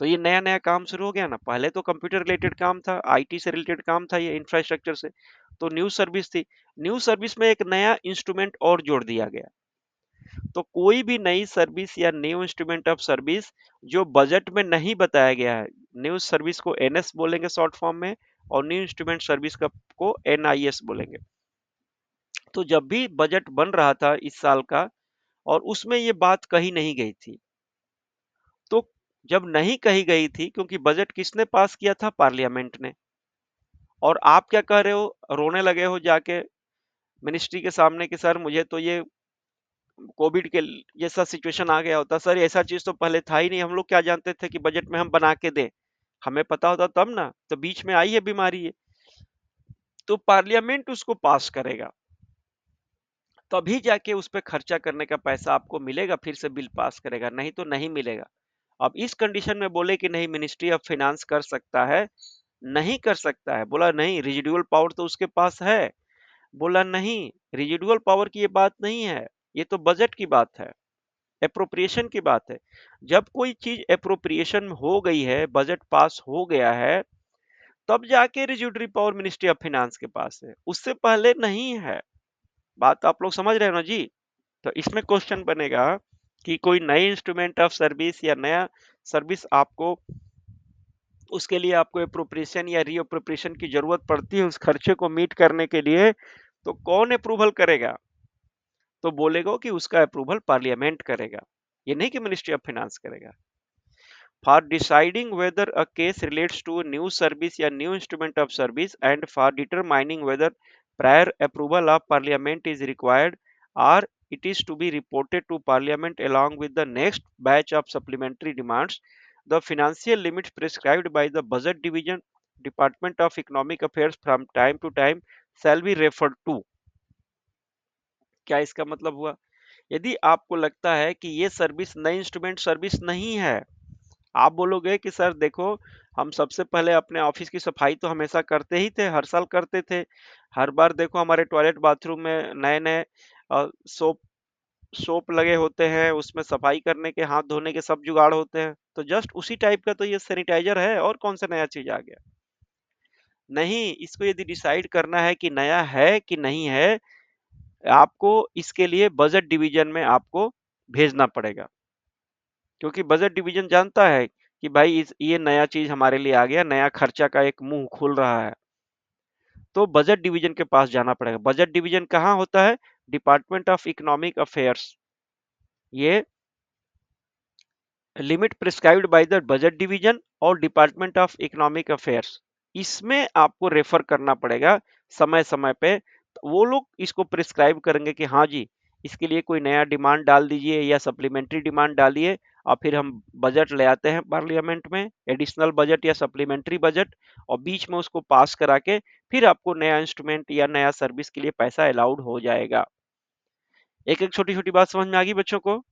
तो ये नया नया काम शुरू हो गया ना। पहले तो कंप्यूटर रिलेटेड काम था, आईटी से रिलेटेड काम था, ये इंफ्रास्ट्रक्चर से। तो न्यू सर्विस थी। न्यू सर्विस में एक नया इंस्ट्रूमेंट और जोड़ दिया गया। तो कोई भी नई सर्विस या न्यू इंस्ट्रूमेंट ऑफ सर्विस जो बजट में नहीं बताया गया है, न्यू सर्विस को एनएस बोलेंगे शॉर्ट फॉर्म में, और न्यू इंस्ट्रूमेंट सर्विस का को एनआईएस बोलेंगे। तो जब भी बजट बन रहा था इस साल का और उसमें ये बात कही नहीं गई थी, तो जब नहीं कही गई थी क्योंकि बजट किसने पास किया था, पार्लियामेंट ने। और आप क्या कह रहे हो, रोने लगे हो जाके मिनिस्ट्री के सामने कि सर मुझे तो ये कोविड के जैसा सिचुएशन आ गया होता। सर ऐसा चीज तो पहले था ही नहीं, हम लोग क्या जानते थे कि बजट में हम बना के दें। हमें पता होता तब ना, तो बीच में आई है बीमारी है। तो पार्लियामेंट उसको पास करेगा, तभी जाके उस पर खर्चा करने का पैसा आपको मिलेगा, फिर से बिल पास करेगा, नहीं तो नहीं मिलेगा। अब इस कंडीशन में बोले कि नहीं मिनिस्ट्री ऑफ फाइनेंस कर सकता है, नहीं कर सकता है। बोला नहीं, रिजिडुअल पावर तो उसके पास है। बोला नहीं, रिजिडुअल पावर की ये बात नहीं है, ये तो बजट की बात है, एप्रोप्रिएशन की बात है। जब कोई चीज एप्रोप्रिएशन हो गई है, बजट पास हो गया है, तब जाके रिजिडुअल पावर मिनिस्ट्री ऑफ फाइनेंस के पास है, उससे पहले नहीं है। बात आप लोग समझ रहे हो ना जी। तो इसमें क्वेश्चन बनेगा कि कोई नई इंस्ट्रूमेंट ऑफ सर्विस या नया सर्विस आपको, उसके लिए आपको एप्रोप्रिएशन या रीअप्रोप्रिएशन की जरूरत पड़ती है उस खर्चे को मीट करने के लिए, तो कौन अप्रूवल करेगा, तो बोलेगा कि उसका अप्रूवल पार्लियामेंट करेगा, ये नहीं कि मिनिस्ट्री ऑफ फाइनेंस करेगा। For deciding whether a case relates to a new service या new instrument of service, and for determining whether prior approval of parliament is required, or it is to be reported to parliament along with the next batch of supplementary demands, the financial limits prescribed by the budget division, department of economic affairs from time to time shall be referred to। क्या इसका मतलब हुआ? यदि आपको लगता है कि ये सर्विस नई इंस्ट्रूमेंट सर्विस नहीं है, आप बोलोगे कि सर देखो, हम सबसे पहले अपने ऑफिस की सफाई तो हमेशा करते ही थे, हर साल करते थे, हर बार देखो हमारे टॉयलेट बाथरूम में नए नए सोप सोप लगे होते हैं, उसमें सफाई करने के, हाथ धोने के सब जुगाड़ होते हैं, तो जस्ट उसी टाइप का तो ये सैनिटाइजर है, और कौन सा नया चीज आ गया? नहीं, इसको यदि डिसाइड करना है कि नया है कि नहीं है, आपको इसके लिए बजट डिवीजन में आपको भेजना पड़ेगा, क्योंकि बजट डिवीजन जानता है कि भाई ये नया चीज हमारे लिए आ गया, नया खर्चा का एक मुंह खुल रहा है, तो बजट डिवीजन के पास जाना पड़ेगा। बजट डिवीजन कहाँ होता है? Department of economic affairs. ये limit prescribed by the budget division और डिपार्टमेंट ऑफ इकोनॉमिक अफेयर्स, इसमें आपको रेफर करना पड़ेगा समय समय पे। तो वो लोग इसको प्रिस्क्राइब करेंगे कि हाँ जी, इसके लिए कोई नया डिमांड डाल दीजिए या सप्लीमेंट्री डिमांड डालिए, और फिर हम बजट ले आते हैं पार्लियामेंट में, एडिशनल बजट या सप्लीमेंट्री बजट, और बीच में उसको पास करा के फिर आपको नया इंस्ट्रूमेंट या नया सर्विस के लिए पैसा अलाउड हो जाएगा। एक एक छोटी छोटी बात समझ में आ गई बच्चों को?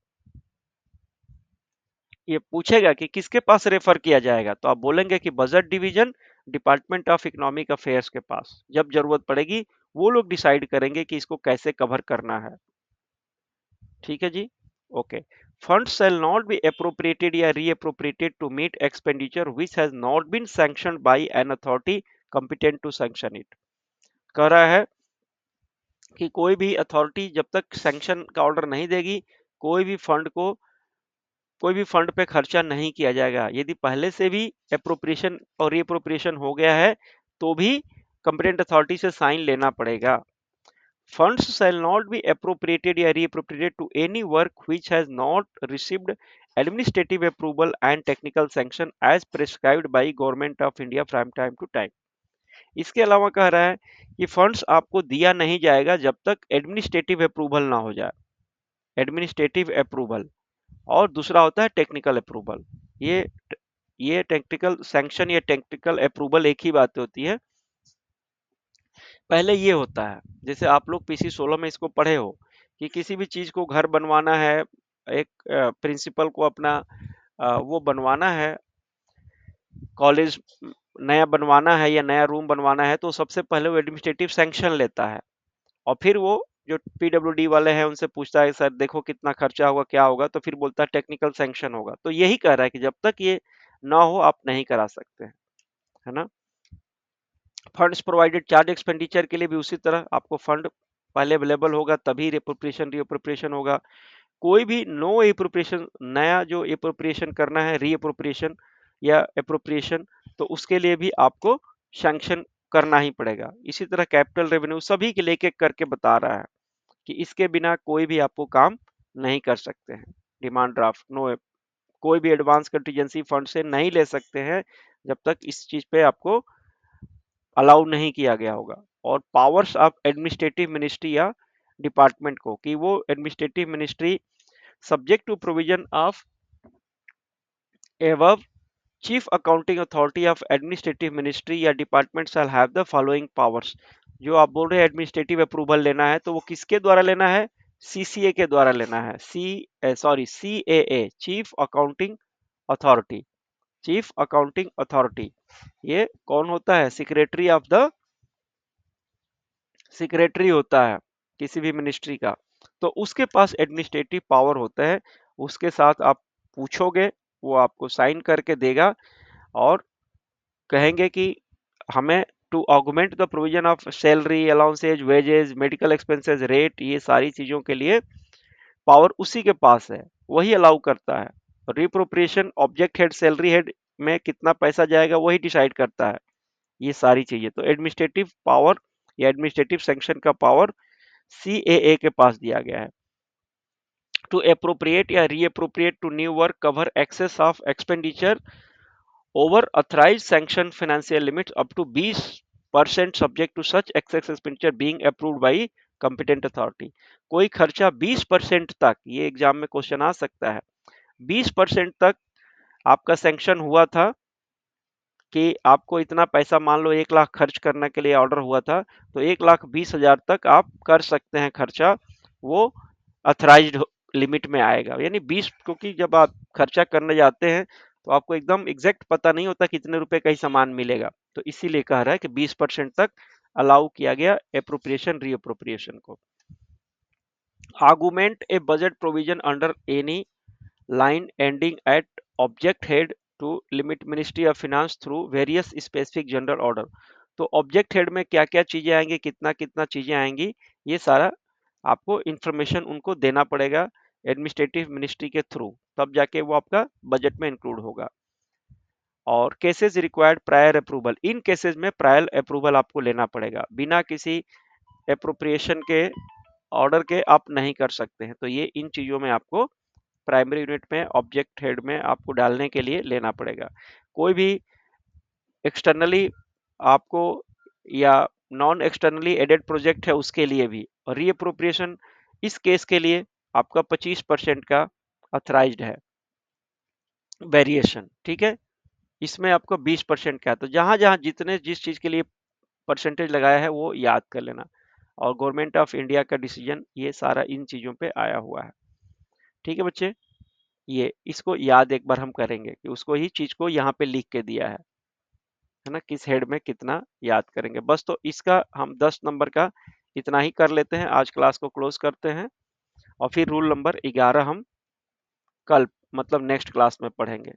ये पूछेगा कि किसके पास रेफर किया जाएगा, तो आप बोलेंगे कि budget division, department of economic affairs के पास। जब जरूरत पड़ेगी वो लोग डिसाइड करेंगे कि इसको कैसे कवर करना है। ठीक है जी, okay. Funds shall not be appropriated या reappropriated to meet expenditure which has not been sanctioned by an authority competent to sanction it। कह रहा है कि कोई भी अथॉरिटी जब तक सैंक्शन का ऑर्डर नहीं देगी, कोई भी फंड पे खर्चा नहीं किया जाएगा। यदि पहले से भी अप्रोप्रिएशन और रीअप्रोप्रिएशन हो गया है, तो भी कंपिटेंट अथॉरिटी से साइन लेना पड़ेगा। Funds shall not be appropriated या reappropriated to any work which has not received administrative approval and technical sanction as prescribed by Government of India from time to time। इसके अलावा कह रहा है कि फंड्स आपको दिया नहीं जाएगा जब तक एडमिनिस्ट्रेटिव अप्रूवल ना हो जाए। एडमिनिस्ट्रेटिव अप्रूवल, और दूसरा होता है टेक्निकल अप्रूवल। ये ये टेक्निकल सैंक्शन या टेक्निकल अप्रूवल एक ही बात होती है। पहले ये होता है, जैसे आप लोग पीसी 16 में इसको पढ़े हो कि किसी भी चीज को घर बनवाना है, एक प्रिंसिपल को अपना वो बनवाना है, कॉलेज नया बनवाना है या नया रूम बनवाना है, तो सबसे पहले वो एडमिनिस्ट्रेटिव सैंक्शन लेता है, और फिर वो जो पीडब्ल्यूडी वाले हैं उनसे पूछता है सर देखो कितना खर्चा होगा, क्या होगा, तो फिर बोलता है टेक्निकल सैंक्शन होगा। तो यही कह रहा है कि जब तक ये ना हो आप नहीं करा सकते हैं, है ना। फंड्स प्रोवाइडेड चार्ज एक्सपेंडिचर के लिए भी उसी तरह आपको फंड पहले अवेलेबल होगा तभी रीअप्रोप्रिएशन होगा। कोई भी नो एप्रोप्रिएशन, नया जो एप्रोप्रिएशन करना है, रीअप्रोप्रिएशन या एप्रोप्रिएशन, तो उसके लिए भी आपको सैंक्शन करना ही पड़ेगा। इसी तरह कैपिटल रेवेन्यू सभी के लिए एक एक करके बता रहा है कि इसके बिना कोई भी आपको काम नहीं कर सकते हैं। डिमांड ड्राफ्ट नो, कोई भी एडवांस कंटीजेंसी फंड से नहीं ले सकते हैं जब तक इस चीज पे आपको अलाउ नहीं किया गया होगा। और पावर्स ऑफ एडमिनिस्ट्रेटिव मिनिस्ट्री या डिपार्टमेंट को, कि वो administrative ministry subject to provision of above chief accounting authority of administrative ministry या department shall have the following powers. जो आप बोल रहे हैं एडमिनिस्ट्रेटिव अप्रूवल लेना है, तो वो किसके द्वारा लेना है? सीसीए के द्वारा लेना है। CAA, chief accounting authority. Chief accounting authority ये कौन होता है? सेक्रेटरी होता है किसी भी मिनिस्ट्री का। तो उसके पास एडमिनिस्ट्रेटिव पावर होता है, उसके साथ आप पूछोगे, वो आपको साइन करके देगा और कहेंगे कि हमें to augment the provision of salary, allowances, wages, medical expenses, rate, ये सारी चीजों के लिए पावर उसी के पास है, वही अलाउ करता है। रिप्रोप्रिएशन, ऑब्जेक्ट हेड, सैलरी हेड में कितना पैसा जाएगा वही डिसाइड करता है, ये सारी चीजें। तो एडमिनिस्ट्रेटिव पावर या एडमिनिस्ट्रेटिव सैंक्शन का पावर सीएए के पास दिया गया है। टू अप्रोप्रिएट या reappropriate to new work, cover excess of expenditure over authorise sanction financial limits up to 20% subject to such excess expenditure being approved by competent authority. कोई खर्चा 20% तक, ये एग्जाम में क्वेश्चन आ सकता है, 20% तक आपका सैंक्शन हुआ था कि आपको इतना पैसा, मान लो 1 लाख खर्च करने के लिए ऑर्डर हुआ था, तो 1,20,000 तक आप कर सकते हैं खर्चा, वो अथराइज्ड लिमिट में आएगा। यानी 20, क्योंकि जब आप खर्चा करने जाते हैं तो आपको एकदम एग्जैक्ट पता नहीं होता कितने रुपए का ही सामान मिलेगा, तो इसीलिए कह रहा है कि 20% तक अलाउ किया गया एप्रोप्रिएशन रीअप्रोप्रिएशन को। Argument A budget provision under any line ending at object head to limit Ministry of Finance through various specific general order। तो ऑब्जेक्ट हेड में क्या क्या चीजें आएंगी, कितना कितना चीजें आएंगी, ये सारा आपको इंफॉर्मेशन उनको देना पड़ेगा एडमिनिस्ट्रेटिव मिनिस्ट्री के थ्रू, तब जाके वो आपका बजट में इंक्लूड होगा। और केसेस रिक्वायर्ड प्रायर अप्रूवल, इन केसेस में प्रायर अप्रूवल आपको लेना पड़ेगा, बिना किसी अप्रोप्रिएशन के ऑर्डर के आप नहीं कर सकते हैं। तो ये इन चीजों में आपको प्राइमरी यूनिट में ऑब्जेक्ट हेड में आपको डालने के लिए लेना पड़ेगा। कोई भी एक्सटर्नली आपको या नॉन एक्सटर्नली एडेड प्रोजेक्ट है उसके लिए भी, और रीअप्रोप्रिएशन इस केस के लिए आपका 25% का अथराइज्ड है वेरिएशन, ठीक है। इसमें आपको 20% का है, तो जहां जहां जितने जिस चीज के लिए परसेंटेज लगाया है वो याद कर लेना। और गवर्नमेंट ऑफ इंडिया का डिसीजन ये सारा इन चीजों पे आया हुआ है, ठीक है बच्चे। ये इसको याद एक बार हम करेंगे कि उसको ही चीज को यहाँ पे लिख के दिया है ना, किस हेड में कितना याद करेंगे बस। तो इसका हम 10 नंबर का इतना ही कर लेते हैं, आज क्लास को क्लोज करते हैं, और फिर रूल नंबर 11 हम कल मतलब नेक्स्ट क्लास में पढ़ेंगे।